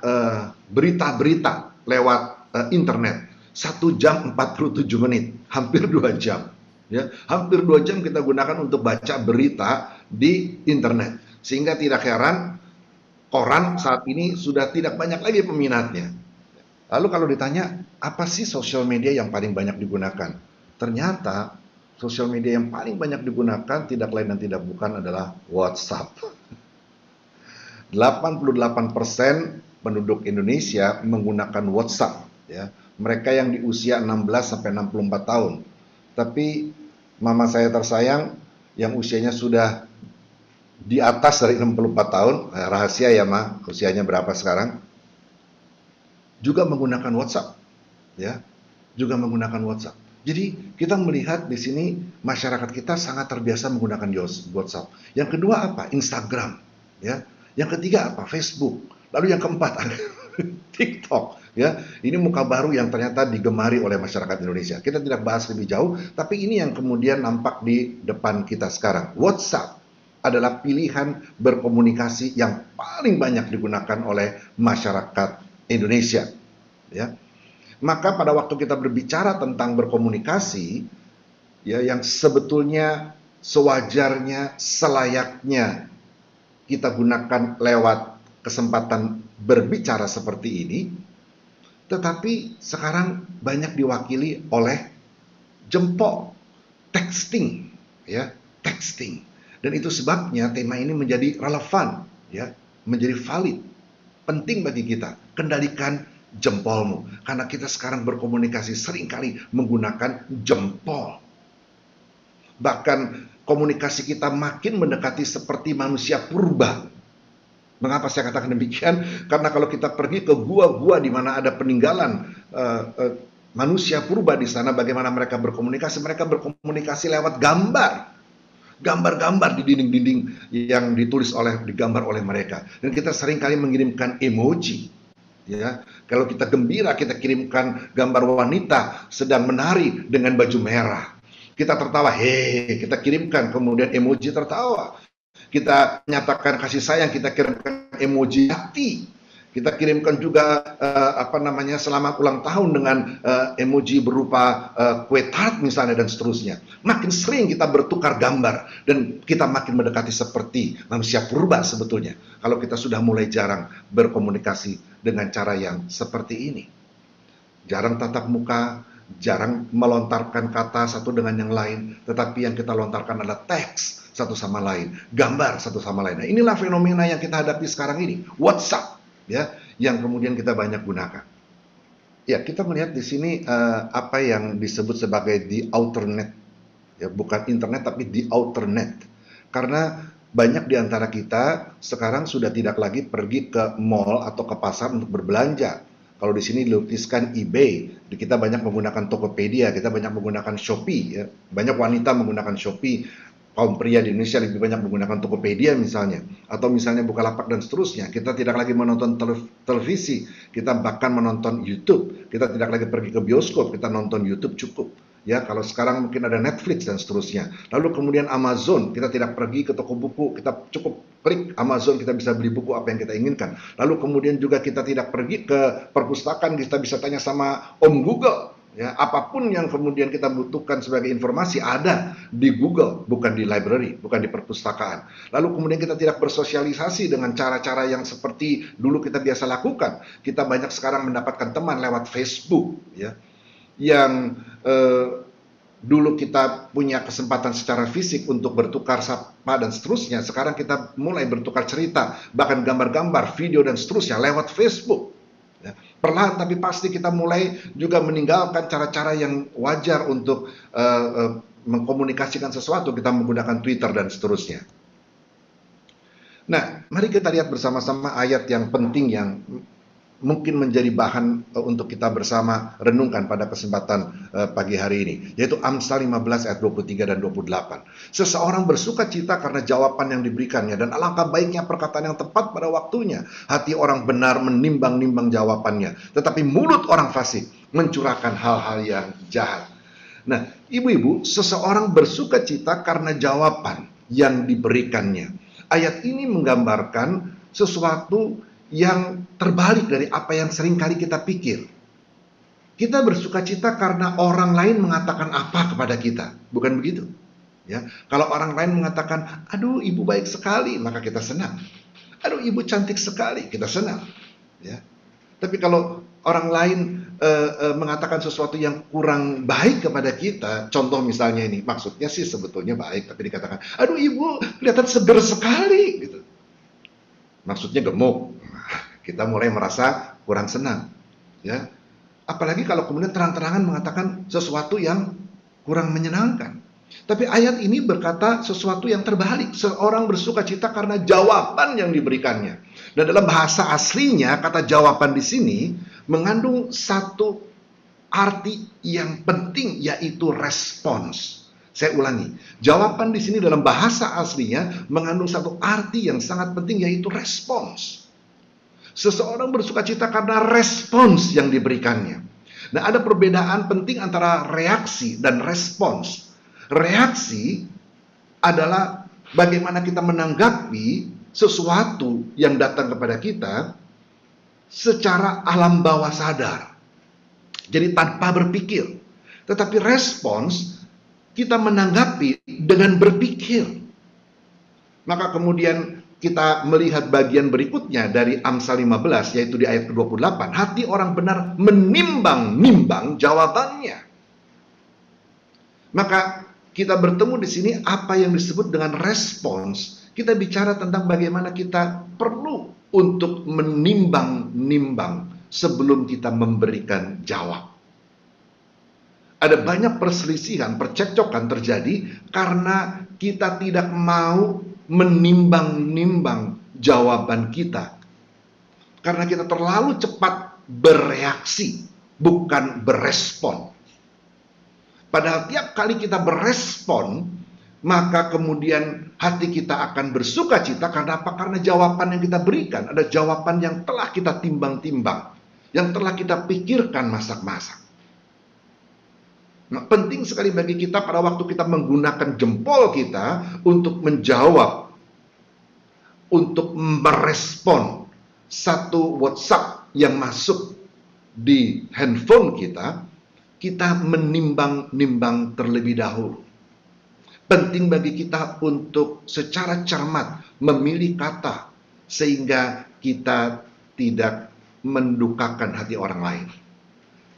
berita-berita lewat internet, 1 jam 47 menit, hampir 2 jam. Ya, hampir 2 jam kita gunakan untuk baca berita di internet. Sehingga tidak heran koran saat ini sudah tidak banyak lagi peminatnya. Lalu kalau ditanya, apa sih sosial media yang paling banyak digunakan? Ternyata sosial media yang paling banyak digunakan tidak lain dan tidak bukan adalah WhatsApp. 88% penduduk Indonesia menggunakan WhatsApp. Ya. Mereka yang di usia 16-64 tahun. Tapi mama saya tersayang yang usianya sudah di atas dari 64 tahun, rahasia ya Ma, usianya berapa sekarang, juga menggunakan WhatsApp, ya, juga menggunakan WhatsApp. Jadi kita melihat di sini masyarakat kita sangat terbiasa menggunakan WhatsApp. Yang kedua apa? Instagram, ya. Yang ketiga apa? Facebook. Lalu yang keempat TikTok, ya. Ini muka baru yang ternyata digemari oleh masyarakat Indonesia. Kita tidak bahas lebih jauh, tapi ini yang kemudian nampak di depan kita sekarang. WhatsApp adalah pilihan berkomunikasi yang paling banyak digunakan oleh masyarakat Indonesia, ya. Maka pada waktu kita berbicara tentang berkomunikasi, ya, yang sebetulnya sewajarnya, selayaknya kita gunakan lewat kesempatan berbicara seperti ini, tetapi sekarang banyak diwakili oleh jempol, texting, ya, texting. Dan itu sebabnya tema ini menjadi relevan, ya, menjadi valid, penting bagi kita. Kendalikan jempolmu, karena kita sekarang berkomunikasi seringkali menggunakan jempol. Bahkan komunikasi kita makin mendekati seperti manusia purba. Mengapa saya katakan demikian? Karena kalau kita pergi ke gua-gua di mana ada peninggalan manusia purba di sana, bagaimana mereka berkomunikasi? Mereka berkomunikasi lewat gambar. Gambar-gambar di dinding-dinding yang digambar oleh mereka. Dan kita seringkali mengirimkan emoji. Ya, kalau kita gembira, kita kirimkan gambar wanita sedang menari dengan baju merah. Kita tertawa, hehehe, kita kirimkan kemudian emoji tertawa. Kita nyatakan kasih sayang, kita kirimkan emoji hati. Kita kirimkan juga selamat ulang tahun dengan emoji berupa kue tart misalnya dan seterusnya. Makin sering kita bertukar gambar dan kita makin mendekati seperti manusia purba sebetulnya. Kalau kita sudah mulai jarang berkomunikasi dengan cara yang seperti ini. Jarang tatap muka, jarang melontarkan kata satu dengan yang lain, tetapi yang kita lontarkan adalah teks satu sama lain, gambar satu sama lain. Nah, inilah fenomena yang kita hadapi sekarang ini, WhatsApp, ya, yang kemudian kita banyak gunakan. Ya, kita melihat di sini apa yang disebut sebagai the outer net, ya, bukan internet tapi the outer net. Karena banyak di antara kita sekarang sudah tidak lagi pergi ke mall atau ke pasar untuk berbelanja. Kalau di sini dilukiskan eBay, kita banyak menggunakan Tokopedia, kita banyak menggunakan Shopee, ya. Banyak wanita menggunakan Shopee. Kaum pria di Indonesia lebih banyak menggunakan Tokopedia misalnya, atau misalnya Bukalapak dan seterusnya. Kita tidak lagi menonton televisi, kita bahkan menonton YouTube. Kita tidak lagi pergi ke bioskop, kita nonton YouTube cukup. Ya, kalau sekarang mungkin ada Netflix dan seterusnya. Lalu kemudian Amazon, kita tidak pergi ke toko buku, kita cukup klik Amazon, kita bisa beli buku apa yang kita inginkan. Lalu kemudian juga kita tidak pergi ke perpustakaan, kita bisa tanya sama Om Google. Ya, apapun yang kemudian kita butuhkan sebagai informasi ada di Google, bukan di library, bukan di perpustakaan. Lalu kemudian kita tidak bersosialisasi dengan cara-cara yang seperti dulu kita biasa lakukan. Kita banyak sekarang mendapatkan teman lewat Facebook, ya, yang dulu kita punya kesempatan secara fisik untuk bertukar sapa dan seterusnya. Sekarang kita mulai bertukar cerita, bahkan gambar-gambar, video dan seterusnya lewat Facebook. Ya, perlahan tapi pasti kita mulai juga meninggalkan cara-cara yang wajar untuk mengkomunikasikan sesuatu. Kita menggunakan Twitter dan seterusnya. Nah, mari kita lihat bersama-sama ayat yang penting yang mungkin menjadi bahan untuk kita bersama renungkan pada kesempatan pagi hari ini, yaitu Amsal 15 ayat 23 dan 28. Seseorang bersuka cita karena jawaban yang diberikannya, dan alangkah baiknya perkataan yang tepat pada waktunya. Hati orang benar menimbang-nimbang jawabannya, tetapi mulut orang fasik mencurahkan hal-hal yang jahat. Nah, ibu-ibu, seseorang bersuka cita karena jawaban yang diberikannya. Ayat ini menggambarkan sesuatu yang terbalik dari apa yang seringkali kita pikir. Kita bersuka cita karena orang lain mengatakan apa kepada kita, bukan begitu? Ya, kalau orang lain mengatakan, aduh ibu baik sekali, maka kita senang. Aduh ibu cantik sekali, kita senang. Ya, tapi kalau orang lain mengatakan sesuatu yang kurang baik kepada kita, contoh misalnya ini, maksudnya sih sebetulnya baik, tapi dikatakan, aduh ibu kelihatan seger sekali, gitu. Maksudnya gemuk. Kita mulai merasa kurang senang, ya. Apalagi kalau kemudian terang-terangan mengatakan sesuatu yang kurang menyenangkan. Tapi ayat ini berkata sesuatu yang terbalik. Seorang bersuka cita karena jawaban yang diberikannya. Dan dalam bahasa aslinya kata jawaban di sini mengandung satu arti yang penting, yaitu respons. Saya ulangi, jawaban di sini dalam bahasa aslinya mengandung satu arti yang sangat penting, yaitu respons. Seseorang bersuka cita karena respons yang diberikannya. Nah, ada perbedaan penting antara reaksi dan respons. Reaksi adalah bagaimana kita menanggapi sesuatu yang datang kepada kita secara alam bawah sadar. Jadi tanpa berpikir. Tetapi respons, kita menanggapi dengan berpikir. Maka kemudian kita melihat bagian berikutnya dari Amsal 15, yaitu di ayat ke-28. Hati orang benar menimbang-nimbang jawabannya. Maka kita bertemu di sini apa yang disebut dengan respons. Kita bicara tentang bagaimana kita perlu untuk menimbang-nimbang sebelum kita memberikan jawab. Ada banyak perselisihan, percekcokan terjadi karena kita tidak mau menimbang-nimbang jawaban kita. Karena kita terlalu cepat bereaksi, bukan berespon. Padahal tiap kali kita berespon, maka kemudian hati kita akan bersuka cita. Karena apa? Karena jawaban yang kita berikan ada jawaban yang telah kita timbang-timbang, yang telah kita pikirkan masak-masak. Nah, penting sekali bagi kita pada waktu kita menggunakan jempol kita untuk menjawab, untuk merespon satu WhatsApp yang masuk di handphone kita, kita menimbang-nimbang terlebih dahulu. Penting bagi kita untuk secara cermat memilih kata sehingga kita tidak mendukakan hati orang lain.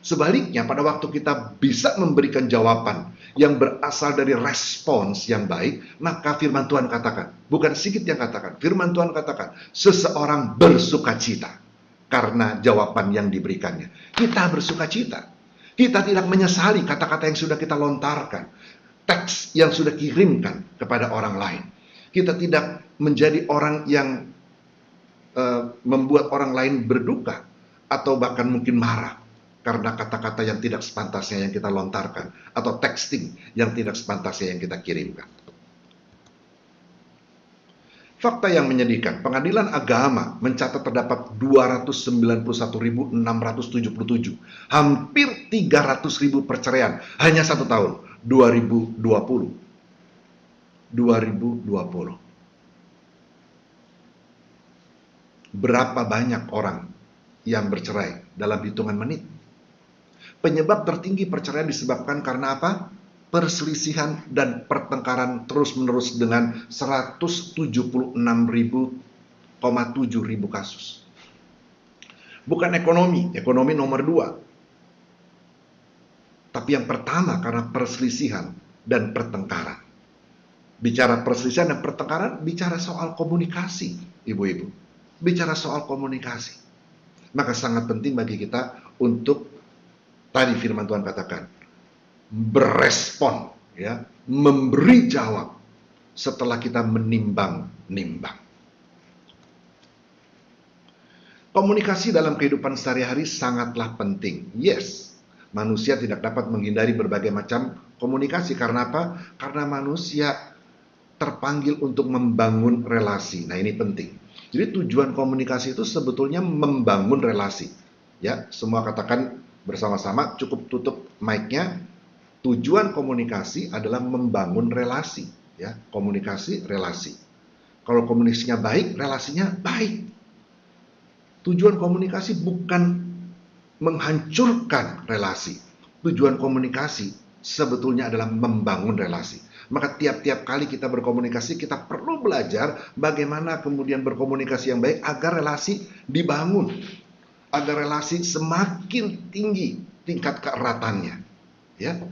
Sebaliknya, pada waktu kita bisa memberikan jawaban yang berasal dari respons yang baik, maka firman Tuhan katakan, bukan sedikit yang katakan, firman Tuhan katakan, seseorang bersuka cita karena jawaban yang diberikannya. Kita bersuka cita. Kita tidak menyesali kata-kata yang sudah kita lontarkan, teks yang sudah kirimkan kepada orang lain. Kita tidak menjadi orang yang membuat orang lain berduka atau bahkan mungkin marah karena kata-kata yang tidak sepantasnya yang kita lontarkan, atau texting yang tidak sepantasnya yang kita kirimkan. Fakta yang menyedihkan, pengadilan agama mencatat terdapat 291.677, hampir 300.000 perceraian hanya 1 tahun, 2020. Berapa banyak orang yang bercerai dalam hitungan menit? Penyebab tertinggi perceraian disebabkan karena apa? Perselisihan dan pertengkaran terus-menerus dengan 176.700 kasus. Bukan ekonomi nomor 2. Tapi yang pertama karena perselisihan dan pertengkaran. Bicara perselisihan dan pertengkaran, bicara soal komunikasi, ibu-ibu. Bicara soal komunikasi. Maka sangat penting bagi kita untuk tadi firman Tuhan katakan, berespon, ya, memberi jawab setelah kita menimbang-nimbang. Komunikasi dalam kehidupan sehari-hari sangatlah penting. Yes, manusia tidak dapat menghindari berbagai macam komunikasi. Karena apa? Karena manusia terpanggil untuk membangun relasi. Nah, ini penting. Jadi tujuan komunikasi itu sebetulnya membangun relasi. Ya, semua katakan bersama-sama, cukup tutup mic-nya. Tujuan komunikasi adalah membangun relasi, ya, komunikasi relasi. Kalau komunikasinya baik, relasinya baik. Tujuan komunikasi bukan menghancurkan relasi. Tujuan komunikasi sebetulnya adalah membangun relasi. Maka tiap-tiap kali kita berkomunikasi, kita perlu belajar bagaimana kemudian berkomunikasi yang baik agar relasi dibangun. Agar relasi semakin tinggi tingkat keeratannya, ya.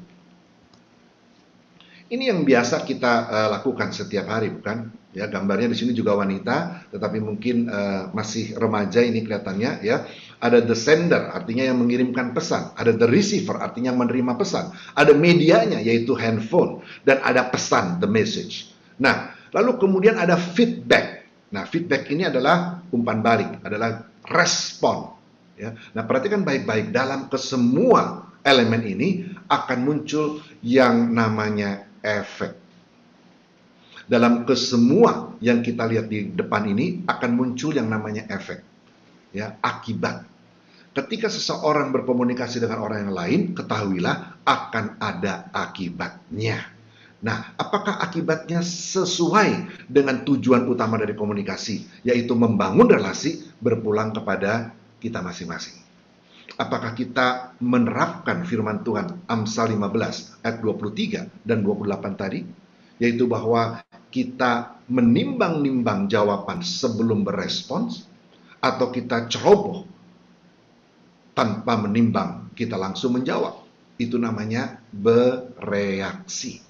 Ini yang biasa kita lakukan setiap hari, bukan? Ya, gambarnya di sini juga wanita, tetapi mungkin masih remaja ini kelihatannya, ya. Ada the sender, artinya yang mengirimkan pesan. Ada the receiver, artinya yang menerima pesan. Ada medianya, yaitu handphone, dan ada pesan, the message. Nah, lalu kemudian ada feedback. Nah, feedback ini adalah umpan balik, adalah respon. Ya. Nah, perhatikan baik-baik, dalam kesemua elemen ini akan muncul yang namanya efek. Dalam kesemua yang kita lihat di depan ini akan muncul yang namanya efek. ya, akibat. Ketika seseorang berkomunikasi dengan orang yang lain, ketahuilah akan ada akibatnya. Nah, apakah akibatnya sesuai dengan tujuan utama dari komunikasi, yaitu membangun relasi berpulang kepada kita masing-masing? Apakah kita menerapkan firman Tuhan Amsal 15 ayat 23 dan 28 tadi, yaitu bahwa kita menimbang-nimbang jawaban sebelum berespons, atau kita ceroboh tanpa menimbang, kita langsung menjawab? Itu namanya bereaksi.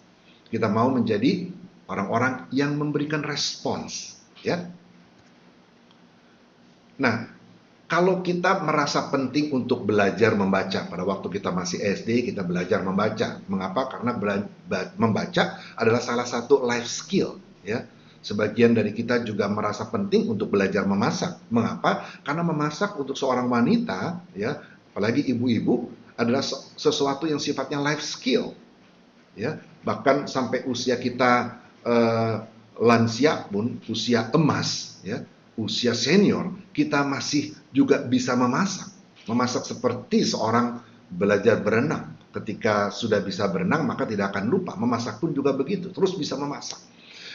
Kita mau menjadi orang-orang yang memberikan respons, ya. Nah, kalau kita merasa penting untuk belajar membaca, pada waktu kita masih SD kita belajar membaca. Mengapa? Karena membaca adalah salah satu life skill, ya. Sebagian dari kita juga merasa penting untuk belajar memasak. Mengapa? Karena memasak untuk seorang wanita, ya, apalagi ibu-ibu, adalah sesuatu yang sifatnya life skill, ya. Bahkan sampai usia kita lansia pun, usia emas, ya, usia senior, kita masih juga bisa memasak. Memasak seperti seorang belajar berenang. Ketika sudah bisa berenang, maka tidak akan lupa. Memasak pun juga begitu, terus bisa memasak.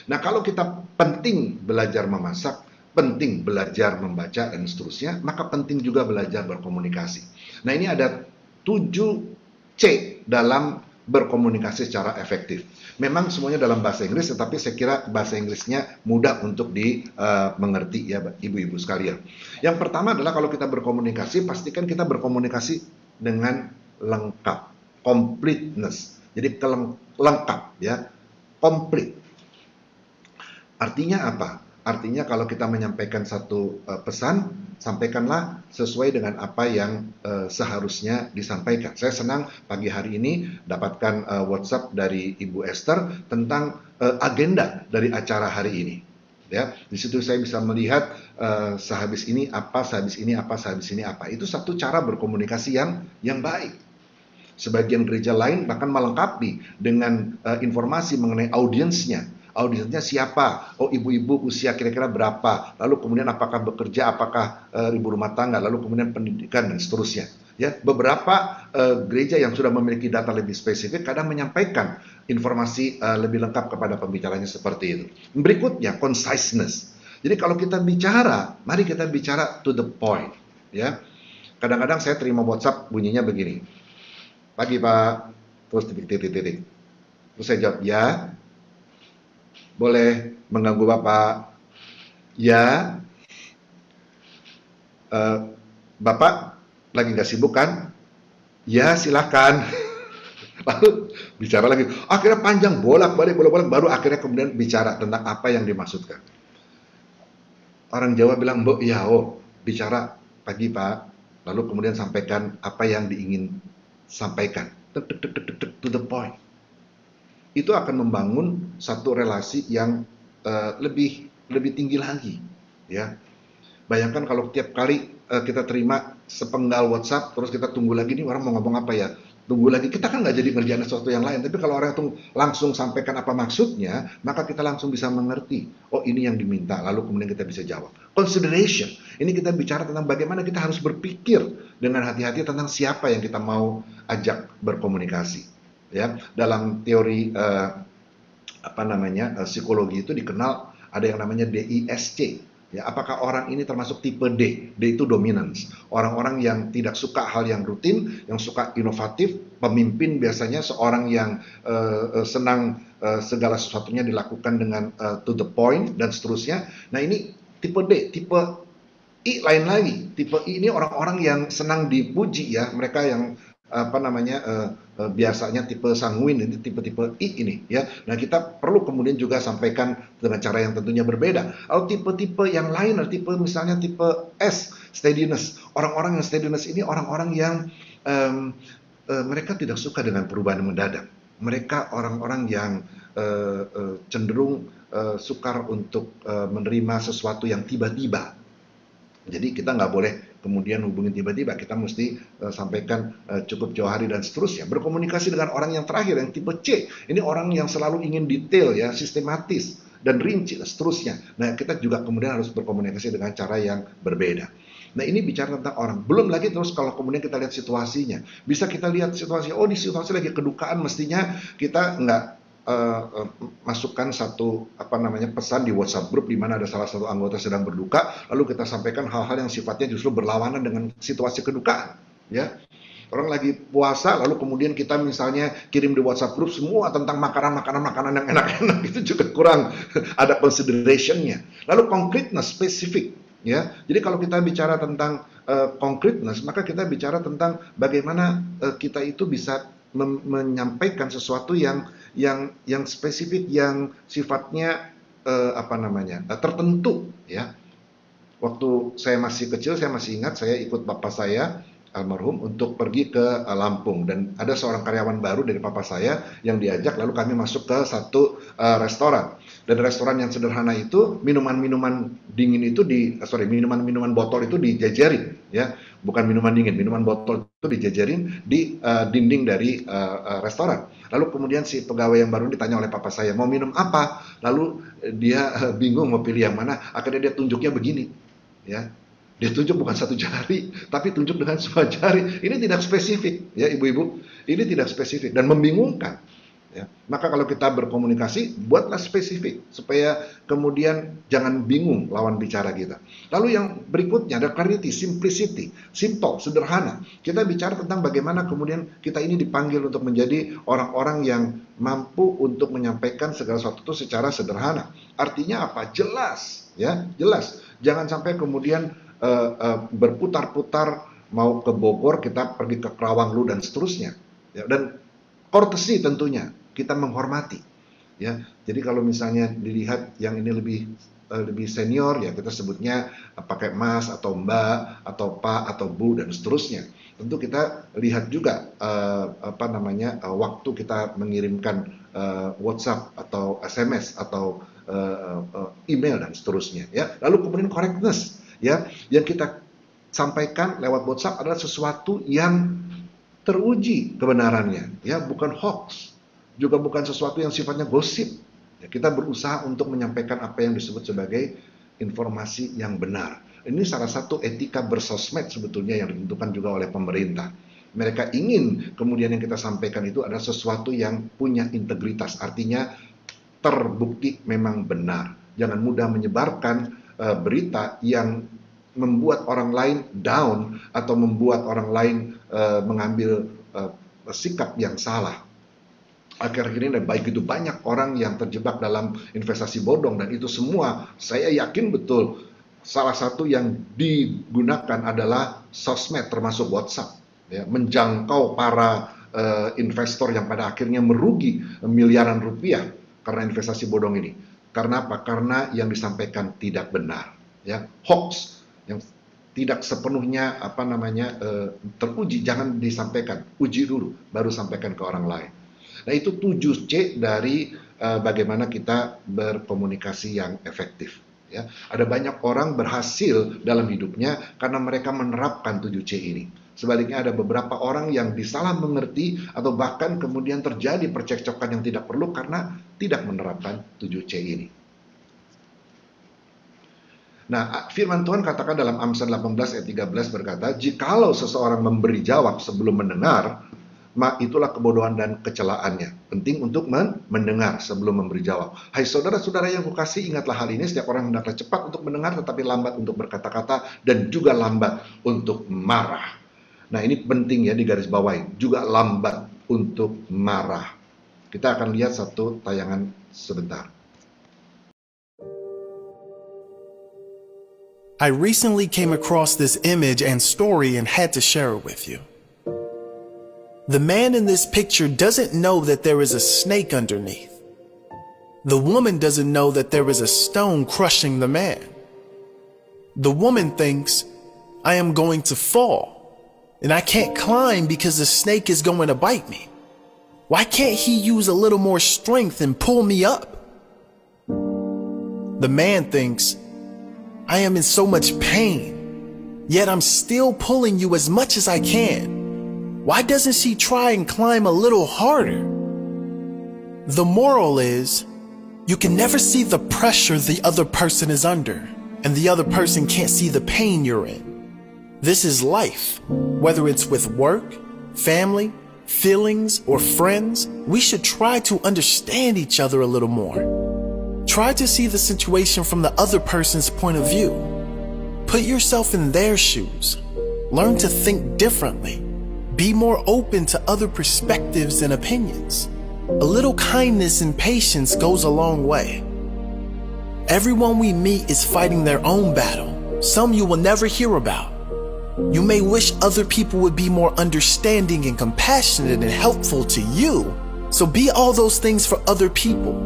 Nah, kalau kita penting belajar memasak, penting belajar membaca, dan seterusnya, maka penting juga belajar berkomunikasi. Nah, ini ada 7C dalam berkomunikasi secara efektif. Memang semuanya dalam bahasa Inggris, tetapi saya kira bahasa Inggrisnya mudah untuk dimengerti, ya ibu-ibu sekalian. Yang pertama adalah kalau kita berkomunikasi, pastikan kita berkomunikasi dengan lengkap, completeness. Jadi lengkap, ya, complete. Artinya apa? Artinya kalau kita menyampaikan satu pesan, sampaikanlah sesuai dengan apa yang seharusnya disampaikan. Saya senang pagi hari ini dapatkan WhatsApp dari Ibu Esther tentang agenda dari acara hari ini. Ya, di situ saya bisa melihat sehabis ini apa, sehabis ini apa, sehabis ini apa. Itu satu cara berkomunikasi yang baik. Sebagian gereja lain bahkan melengkapi dengan informasi mengenai audiensnya. Audiensnya siapa? Oh, ibu-ibu usia kira-kira berapa? Lalu kemudian apakah bekerja, apakah ibu rumah tangga, lalu kemudian pendidikan dan seterusnya. Ya, beberapa gereja yang sudah memiliki data lebih spesifik kadang menyampaikan informasi lebih lengkap kepada pembicaranya seperti itu. Berikutnya, conciseness. Jadi kalau kita bicara, mari kita bicara to the point. Ya, kadang-kadang saya terima WhatsApp bunyinya begini. Pagi Pak, terus titik-titik. Terus saya jawab, ya. Boleh mengganggu Bapak? Ya. Bapak lagi nggak sibuk kan? Ya, silakan. Lalu bicara lagi. Akhirnya panjang, bolak-balik, baru akhirnya kemudian bicara tentang apa yang dimaksudkan. Orang Jawa bilang, Mbok, ya, oh, bicara pagi Pak. Lalu kemudian sampaikan apa yang diingin sampaikan. To the point. Itu akan membangun satu relasi yang lebih tinggi lagi, ya. Bayangkan kalau tiap kali kita terima sepenggal WhatsApp, terus kita tunggu lagi nih orang mau ngomong apa ya, tunggu lagi, kita kan nggak jadi ngerjain sesuatu yang lain. Tapi kalau orang itu langsung sampaikan apa maksudnya, maka kita langsung bisa mengerti, oh ini yang diminta, lalu kemudian kita bisa jawab. Consideration, ini kita bicara tentang bagaimana kita harus berpikir dengan hati-hati tentang siapa yang kita mau ajak berkomunikasi. Ya, dalam teori psikologi itu dikenal ada yang namanya DISC. Ya, apakah orang ini termasuk tipe D? D itu dominance. Orang-orang yang tidak suka hal yang rutin, yang suka inovatif, pemimpin biasanya seorang yang senang segala sesuatunya dilakukan dengan to the point dan seterusnya. Nah, ini tipe D. Tipe I lain lagi. Tipe I ini orang-orang yang senang dipuji, ya. Mereka yang biasanya tipe sanguin, ini tipe-tipe I ini, ya. Nah, kita perlu kemudian juga sampaikan dengan cara yang tentunya berbeda. Kalau tipe-tipe yang lain, tipe misalnya tipe S, steadiness. Orang-orang yang steadiness ini orang-orang yang mereka tidak suka dengan perubahan mendadak. Mereka orang-orang yang cenderung sukar untuk menerima sesuatu yang tiba-tiba. Jadi kita nggak boleh kemudian hubungin tiba-tiba, kita mesti sampaikan cukup jauh hari dan seterusnya. Berkomunikasi dengan orang yang terakhir, yang tipe C, ini orang yang selalu ingin detail, ya, sistematis dan rinci dan seterusnya. Nah, kita juga kemudian harus berkomunikasi dengan cara yang berbeda. Nah ini bicara tentang orang. Belum lagi terus kalau kemudian kita lihat situasinya. Bisa kita lihat situasinya, oh di situasi lagi kedukaan, mestinya kita nggak masukkan satu pesan di WhatsApp grup di mana ada salah satu anggota sedang berduka, lalu kita sampaikan hal-hal yang sifatnya justru berlawanan dengan situasi kedukaan, ya. Orang lagi puasa, lalu kemudian kita misalnya kirim di WhatsApp grup semua tentang makanan yang enak-enak, itu juga kurang ada consideration-nya. Lalu concreteness, spesifik, ya. Jadi kalau kita bicara tentang concreteness, maka kita bicara tentang bagaimana kita itu bisa menyampaikan sesuatu yang spesifik, yang sifatnya tertentu, ya. Waktu saya masih kecil, saya masih ingat saya ikut bapak saya almarhum untuk pergi ke Lampung, dan ada seorang karyawan baru dari papa saya yang diajak, lalu kami masuk ke satu restoran, dan restoran yang sederhana itu minuman-minuman dingin itu minuman-minuman botol itu dijajarin, ya, bukan minuman dingin, minuman botol itu dijajarin di dinding dari restoran. Lalu kemudian si pegawai yang baru ditanya oleh papa saya, mau minum apa? Lalu dia bingung mau pilih yang mana, akhirnya dia tunjuknya begini, ya. Dia tunjuk bukan satu jari, tapi tunjuk dengan semua jari. Ini tidak spesifik, ya ibu-ibu. Ini tidak spesifik dan membingungkan. Ya. Maka kalau kita berkomunikasi, buatlah spesifik supaya kemudian jangan bingung lawan bicara kita. Lalu yang berikutnya ada clarity, simplicity, simple, sederhana. Kita bicara tentang bagaimana kemudian kita ini dipanggil untuk menjadi orang-orang yang mampu untuk menyampaikan segala sesuatu itu secara sederhana. Artinya apa? Jelas, ya, jelas. Jangan sampai kemudian berputar-putar, mau ke Bogor kita pergi ke Kerawang dan seterusnya, ya. Dan courtesy tentunya, kita menghormati, ya. Jadi kalau misalnya dilihat yang ini lebih senior, ya kita sebutnya pakai mas atau mbak atau pak atau bu dan seterusnya. Tentu kita lihat juga waktu kita mengirimkan WhatsApp atau SMS atau email dan seterusnya, ya. Lalu kemudian correctness, ya, yang kita sampaikan lewat WhatsApp adalah sesuatu yang teruji kebenarannya, ya, bukan hoax, juga bukan sesuatu yang sifatnya gosip. Ya, kita berusaha untuk menyampaikan apa yang disebut sebagai informasi yang benar. Ini salah satu etika bersosmed sebetulnya yang ditentukan juga oleh pemerintah. Mereka ingin kemudian yang kita sampaikan itu adalah sesuatu yang punya integritas, artinya terbukti memang benar. Jangan mudah menyebarkan berita yang membuat orang lain down atau membuat orang lain mengambil sikap yang salah. Akhir-akhir ini baik itu banyak orang yang terjebak dalam investasi bodong, dan itu semua saya yakin betul salah satu yang digunakan adalah sosmed termasuk WhatsApp, ya, menjangkau para investor yang pada akhirnya merugi miliaran rupiah karena investasi bodong ini. Karena apa? Karena yang disampaikan tidak benar, ya, hoax yang tidak sepenuhnya teruji, jangan disampaikan, uji dulu baru sampaikan ke orang lain. Nah itu 7C dari bagaimana kita berkomunikasi yang efektif, ya. Ada banyak orang berhasil dalam hidupnya karena mereka menerapkan 7C ini. Sebaliknya ada beberapa orang yang disalah mengerti atau bahkan kemudian terjadi percekcokan yang tidak perlu karena tidak menerapkan 7C ini. Nah, firman Tuhan katakan dalam Amsal 18 ayat 13 berkata, jikalau seseorang memberi jawab sebelum mendengar, maka itulah kebodohan dan kecelaannya. Penting untuk mendengar sebelum memberi jawab. Hai saudara-saudara yang kukasihi, ingatlah hal ini, setiap orang hendaklah cepat untuk mendengar tetapi lambat untuk berkata-kata dan juga lambat untuk marah. Nah ini penting ya digarisbawahi, juga lambat untuk marah. Kita akan lihat satu tayangan sebentar. I recently came across this image and story and had to share it with you. The man in this picture doesn't know that there is a snake underneath. The woman doesn't know that there is a stone crushing the man. The woman thinks, I am going to fall. And I can't climb because the snake is going to bite me. Why can't he use a little more strength and pull me up? The man thinks, I am in so much pain, yet I'm still pulling you as much as I can. Why doesn't she try and climb a little harder? The moral is, you can never see the pressure the other person is under, and the other person can't see the pain you're in. This is life. Whether it's with work, family, feelings, or friends, we should try to understand each other a little more. Try to see the situation from the other person's point of view. Put yourself in their shoes. Learn to think differently. Be more open to other perspectives and opinions. A little kindness and patience goes a long way. Everyone we meet is fighting their own battle. Some you will never hear about. You may wish other people would be more understanding and compassionate and helpful to you. So be all those things for other people.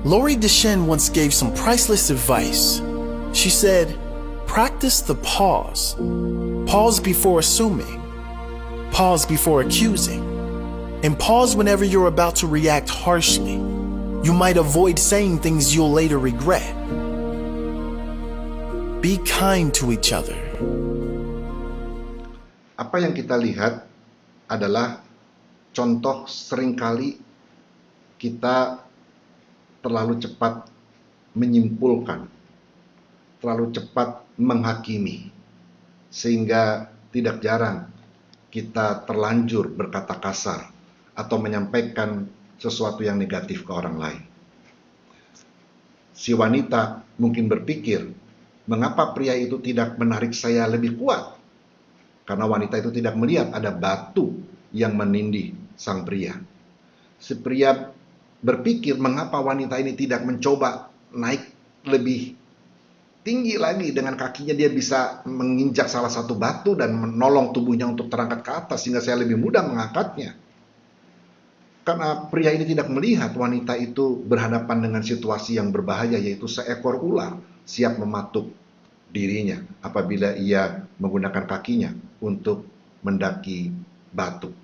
Lori Deschênes once gave some priceless advice. She said, practice the pause. Pause before assuming. Pause before accusing. And pause whenever you're about to react harshly. You might avoid saying things you'll later regret. Be kind to each other. Apa yang kita lihat adalah contoh seringkali kita terlalu cepat menyimpulkan, terlalu cepat menghakimi, sehingga tidak jarang kita terlanjur berkata kasar atau menyampaikan sesuatu yang negatif ke orang lain. Si wanita mungkin berpikir, mengapa pria itu tidak menarik saya lebih kuat? Karena wanita itu tidak melihat ada batu yang menindih sang pria. Si pria berpikir, mengapa wanita ini tidak mencoba naik lebih tinggi lagi, dengan kakinya dia bisa menginjak salah satu batu dan menolong tubuhnya untuk terangkat ke atas sehingga saya lebih mudah mengangkatnya. Karena pria ini tidak melihat wanita itu berhadapan dengan situasi yang berbahaya, yaitu seekor ular siap mematuk dirinya apabila ia menggunakan kakinya untuk mendaki batu.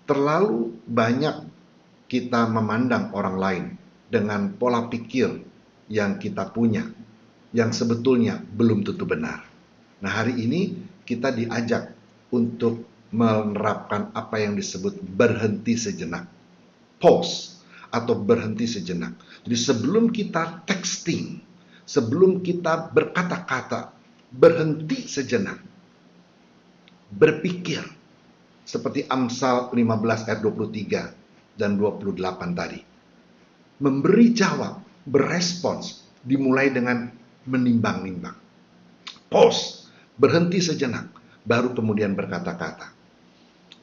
Terlalu banyak kita memandang orang lain dengan pola pikir yang kita punya, yang sebetulnya belum tentu benar. Nah, hari ini kita diajak untuk menerapkan apa yang disebut berhenti sejenak. Pause atau berhenti sejenak. Jadi sebelum kita texting, sebelum kita berkata-kata, berhenti sejenak. Berpikir. Seperti Amsal 15 ayat 23 dan 28 tadi. Memberi jawab, berespons, dimulai dengan menimbang-nimbang. Pause, berhenti sejenak, baru kemudian berkata-kata.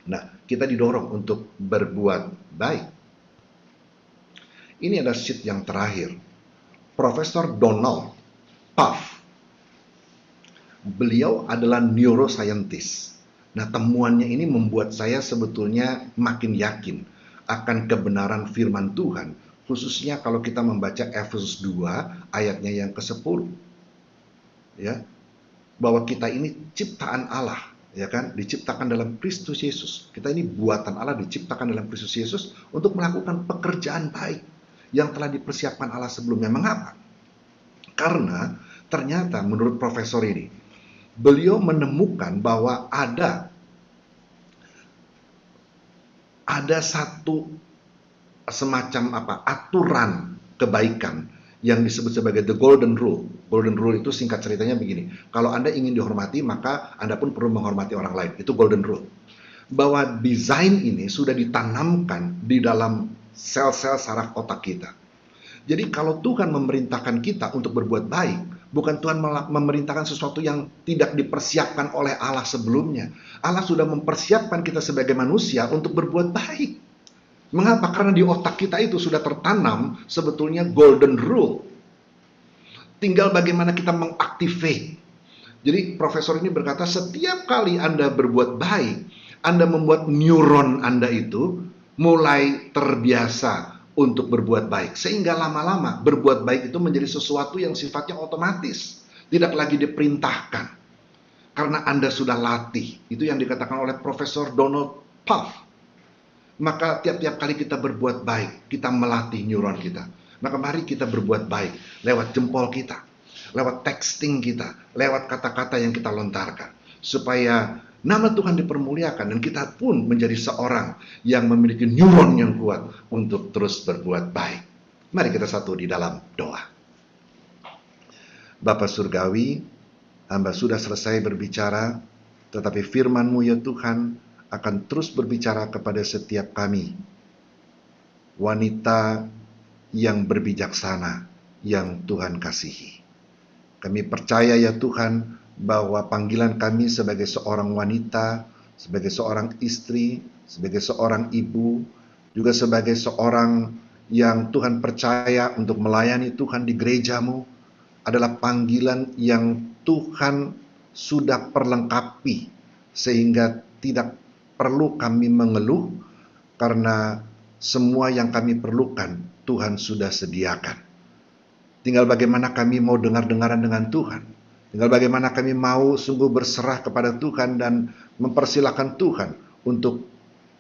Nah, kita didorong untuk berbuat baik. Ini ada sheet yang terakhir. Profesor Donald Pfaff. Beliau adalah neuroscientist. Nah, temuannya ini membuat saya sebetulnya makin yakin akan kebenaran firman Tuhan, khususnya kalau kita membaca Efesus 2 ayatnya yang ke-10. Ya. Bahwa kita ini ciptaan Allah, ya kan? Diciptakan dalam Kristus Yesus. Kita ini buatan Allah, diciptakan dalam Kristus Yesus untuk melakukan pekerjaan baik yang telah dipersiapkan Allah sebelumnya. Mengapa? Karena ternyata menurut profesor ini, beliau menemukan bahwa ada satu semacam aturan kebaikan yang disebut sebagai the golden rule. Golden rule itu singkat ceritanya begini. Kalau Anda ingin dihormati, maka Anda pun perlu menghormati orang lain. Itu golden rule. Bahwa desain ini sudah ditanamkan di dalam sel-sel saraf otak kita. Jadi kalau Tuhan memerintahkan kita untuk berbuat baik, bukan Tuhan memerintahkan sesuatu yang tidak dipersiapkan oleh Allah sebelumnya. Allah sudah mempersiapkan kita sebagai manusia untuk berbuat baik. Mengapa? Karena di otak kita itu sudah tertanam sebetulnya golden rule. Tinggal bagaimana kita mengaktifasi. Jadi profesor ini berkata, setiap kali Anda berbuat baik, Anda membuat neuron Anda itu mulai terbiasa untuk berbuat baik. Sehingga lama-lama berbuat baik itu menjadi sesuatu yang sifatnya otomatis. Tidak lagi diperintahkan. Karena Anda sudah latih. Itu yang dikatakan oleh Profesor Donald Pfaff. Maka tiap-tiap kali kita berbuat baik, kita melatih neuron kita. Maka mari kita berbuat baik lewat jempol kita, lewat texting kita, lewat kata-kata yang kita lontarkan. Supaya nama Tuhan dipermuliakan dan kita pun menjadi seorang yang memiliki neuron yang kuat untuk terus berbuat baik. Mari kita satu di dalam doa. Bapa Surgawi, Hamba sudah selesai berbicara, tetapi firman-Mu ya Tuhan akan terus berbicara kepada setiap kami. Wanita yang berbijaksana yang Tuhan kasihi. Kami percaya ya Tuhan bahwa panggilan kami sebagai seorang wanita, sebagai seorang istri, sebagai seorang ibu, juga sebagai seorang yang Tuhan percaya untuk melayani Tuhan di gereja-Mu adalah panggilan yang Tuhan sudah perlengkapi sehingga tidak perlu kami mengeluh karena semua yang kami perlukan Tuhan sudah sediakan. Tinggal bagaimana kami mau dengar-dengaran dengan Tuhan. Tinggal bagaimana kami mau sungguh berserah kepada Tuhan dan mempersilahkan Tuhan untuk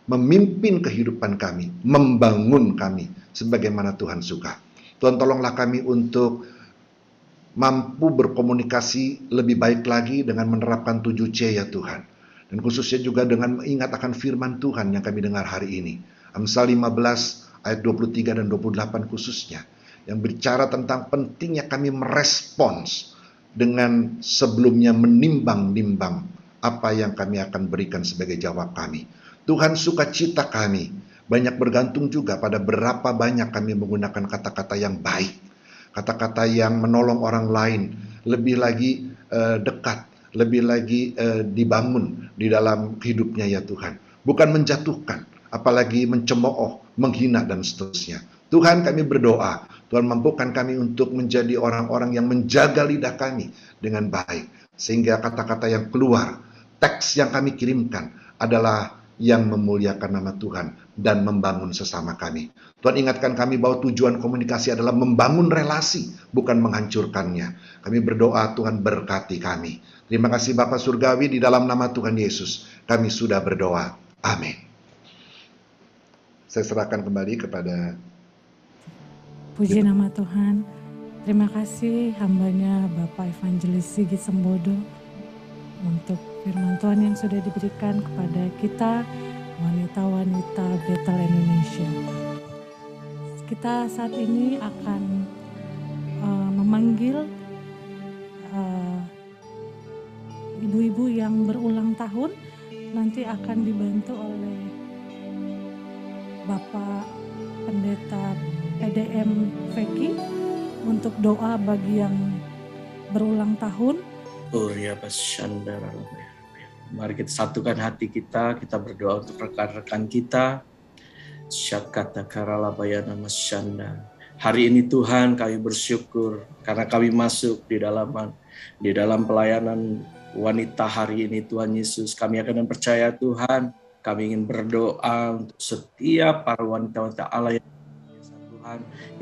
memimpin kehidupan kami, membangun kami sebagaimana Tuhan suka. Tuhan tolonglah kami untuk mampu berkomunikasi lebih baik lagi dengan menerapkan 7C ya Tuhan. Dan khususnya juga dengan mengingat akan firman Tuhan yang kami dengar hari ini. Amsal 15 ayat 23 dan 28 khususnya. Yang berbicara tentang pentingnya kami merespons dengan sebelumnya menimbang-nimbang apa yang kami akan berikan sebagai jawab kami. Tuhan sukacita kami banyak bergantung juga pada berapa banyak kami menggunakan kata-kata yang baik. Kata-kata yang menolong orang lain. Lebih lagi dekat. Lebih lagi dibangun di dalam hidupnya ya Tuhan. Bukan menjatuhkan. Apalagi mencemooh, menghina dan seterusnya. Tuhan kami berdoa. Tuhan mampukan kami untuk menjadi orang-orang yang menjaga lidah kami dengan baik. Sehingga kata-kata yang keluar, teks yang kami kirimkan adalah yang memuliakan nama Tuhan dan membangun sesama kami. Tuhan ingatkan kami bahwa tujuan komunikasi adalah membangun relasi, bukan menghancurkannya. Kami berdoa Tuhan berkati kami. Terima kasih Bapa Surgawi, di dalam nama Tuhan Yesus kami sudah berdoa. Amin. Saya serahkan kembali kepada Puji nama Tuhan. Terima kasih hambanya Bapak Evangelis Sigit Sembodo untuk firman Tuhan yang sudah diberikan kepada kita wanita-wanita Bethel Indonesia. Kita saat ini akan memanggil ibu-ibu yang berulang tahun, nanti akan dibantu oleh Bapak Pendeta PDM Veki untuk doa bagi yang berulang tahun. Mari kita satukan hati kita berdoa untuk rekan-rekan kita. Hari ini Tuhan kami bersyukur karena kami masuk di dalam pelayanan wanita hari ini Tuhan Yesus. Kami akan percaya Tuhan, kami ingin berdoa untuk setiap para wanita-wanita Allah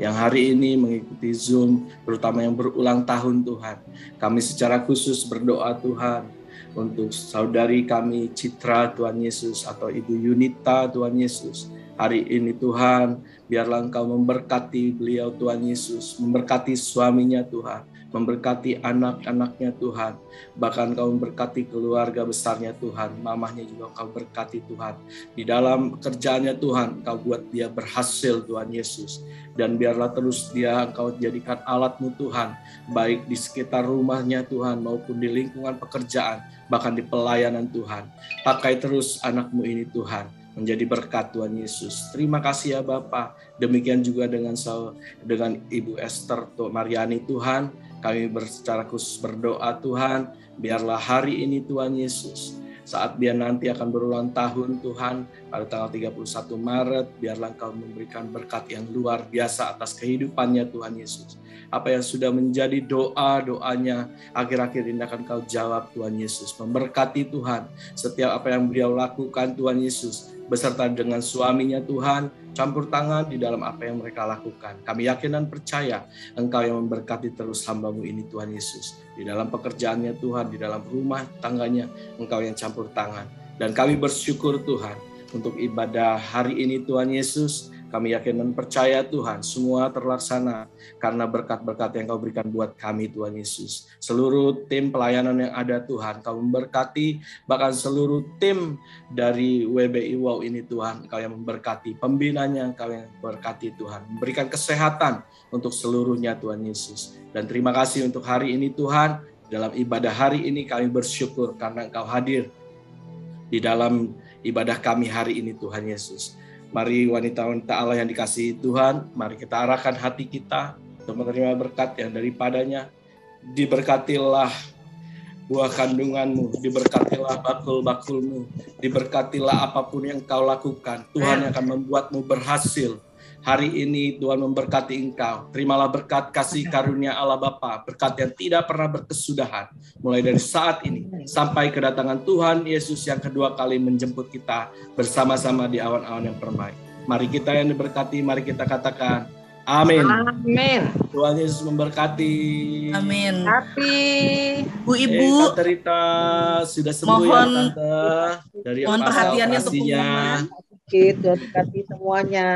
yang hari ini mengikuti Zoom, terutama yang berulang tahun Tuhan. Kami secara khusus berdoa Tuhan untuk saudari kami Citra Tuhan Yesus atau Ibu Yunita Tuhan Yesus. Hari ini Tuhan, biarlah Engkau memberkati beliau Tuhan Yesus, memberkati suaminya Tuhan, memberkati anak-anaknya Tuhan, bahkan Engkau memberkati keluarga besarnya Tuhan, mamahnya juga Engkau berkati Tuhan. Di dalam pekerjaannya Tuhan, Engkau buat dia berhasil Tuhan Yesus. Dan biarlah terus dia Engkau jadikan alat-Mu Tuhan, baik di sekitar rumahnya Tuhan, maupun di lingkungan pekerjaan, bahkan di pelayanan Tuhan. Pakai terus anak-Mu ini Tuhan, menjadi berkat Tuhan Yesus. Terima kasih ya Bapa. Demikian juga dengan Ibu Esther Mariani Tuhan, kami secara khusus berdoa Tuhan, biarlah hari ini Tuhan Yesus, saat dia nanti akan berulang tahun Tuhan, pada tanggal 31 Maret, biarlah Engkau memberikan berkat yang luar biasa atas kehidupannya Tuhan Yesus. Apa yang sudah menjadi doa-doanya, akhir-akhir ini akan Kau jawab Tuhan Yesus. Memberkati Tuhan, setiap apa yang beliau lakukan Tuhan Yesus, beserta dengan suaminya Tuhan, campur tangan di dalam apa yang mereka lakukan. Kami yakin dan percaya Engkau yang memberkati terus hamba-Mu ini Tuhan Yesus. Di dalam pekerjaannya Tuhan, di dalam rumah tangganya, Engkau yang campur tangan. Dan kami bersyukur Tuhan untuk ibadah hari ini Tuhan Yesus. Kami yakin dan percaya Tuhan, semua terlaksana karena berkat-berkat yang Kau berikan buat kami Tuhan Yesus. Seluruh tim pelayanan yang ada Tuhan, Kau memberkati, bahkan seluruh tim dari WBI Wow ini Tuhan, Kau yang memberkati. Pembinanya Kau yang memberkati Tuhan. Memberikan kesehatan untuk seluruhnya Tuhan Yesus. Dan terima kasih untuk hari ini Tuhan, Dalam ibadah hari ini kami bersyukur karena Engkau hadir di dalam ibadah kami hari ini Tuhan Yesus. Mari wanita-wanita Allah yang dikasihi Tuhan, mari kita arahkan hati kita untuk menerima berkat yang daripadanya. Diberkatilah buah kandunganmu, diberkatilah bakul-bakulmu, diberkatilah apapun yang Engkau lakukan. Tuhan yang akan membuatmu berhasil. Hari ini Tuhan memberkati engkau. Terimalah berkat kasih karunia Allah Bapa, berkat yang tidak pernah berkesudahan. Mulai dari saat ini sampai kedatangan Tuhan Yesus yang kedua kali menjemput kita bersama-sama di awan-awan yang permai. Mari kita yang diberkati, mari kita katakan amin. Amin. Tuhan Yesus memberkati. Amin. Tapi Bu-ibu, Tante Rita sudah sembuh ya Tante. Dari mohon perhatiannya untuk pengumuman. Tuhan berkati semuanya.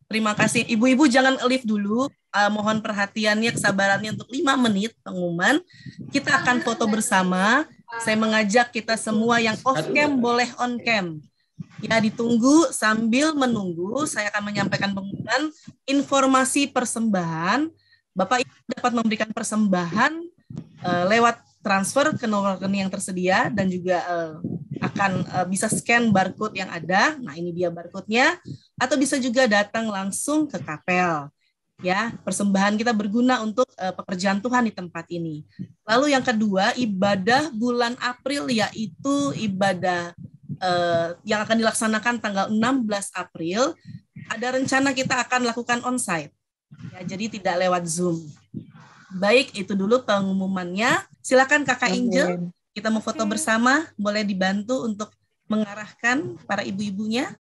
Terima kasih. Ibu-ibu jangan lift dulu. Mohon perhatiannya, kesabarannya untuk 5 menit pengumuman. Kita akan foto bersama. Saya mengajak kita semua yang off cam boleh on cam. Ya, ditunggu sambil menunggu. Saya akan menyampaikan pengumuman informasi persembahan. Bapak Ibu dapat memberikan persembahan lewat transfer ke nomor rekening yang tersedia dan juga akan bisa scan barcode yang ada. Nah, ini dia barcode-nya. Atau bisa juga datang langsung ke kapel. Ya, persembahan kita berguna untuk pekerjaan Tuhan di tempat ini. Lalu yang kedua, ibadah bulan April, yaitu ibadah yang akan dilaksanakan tanggal 16 April. Ada rencana kita akan lakukan onsite. Ya, jadi tidak lewat Zoom. Baik, itu dulu pengumumannya. Silakan Kakak Angel. Kita mau foto bersama, boleh dibantu untuk mengarahkan para ibu-ibunya.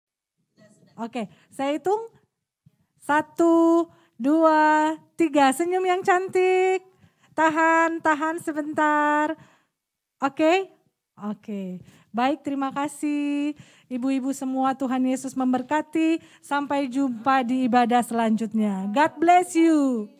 Oke, saya hitung 1, 2, 3. Senyum yang cantik. Tahan sebentar. Oke. Baik, terima kasih. Ibu-ibu semua, Tuhan Yesus memberkati. Sampai jumpa di ibadah selanjutnya. God bless you.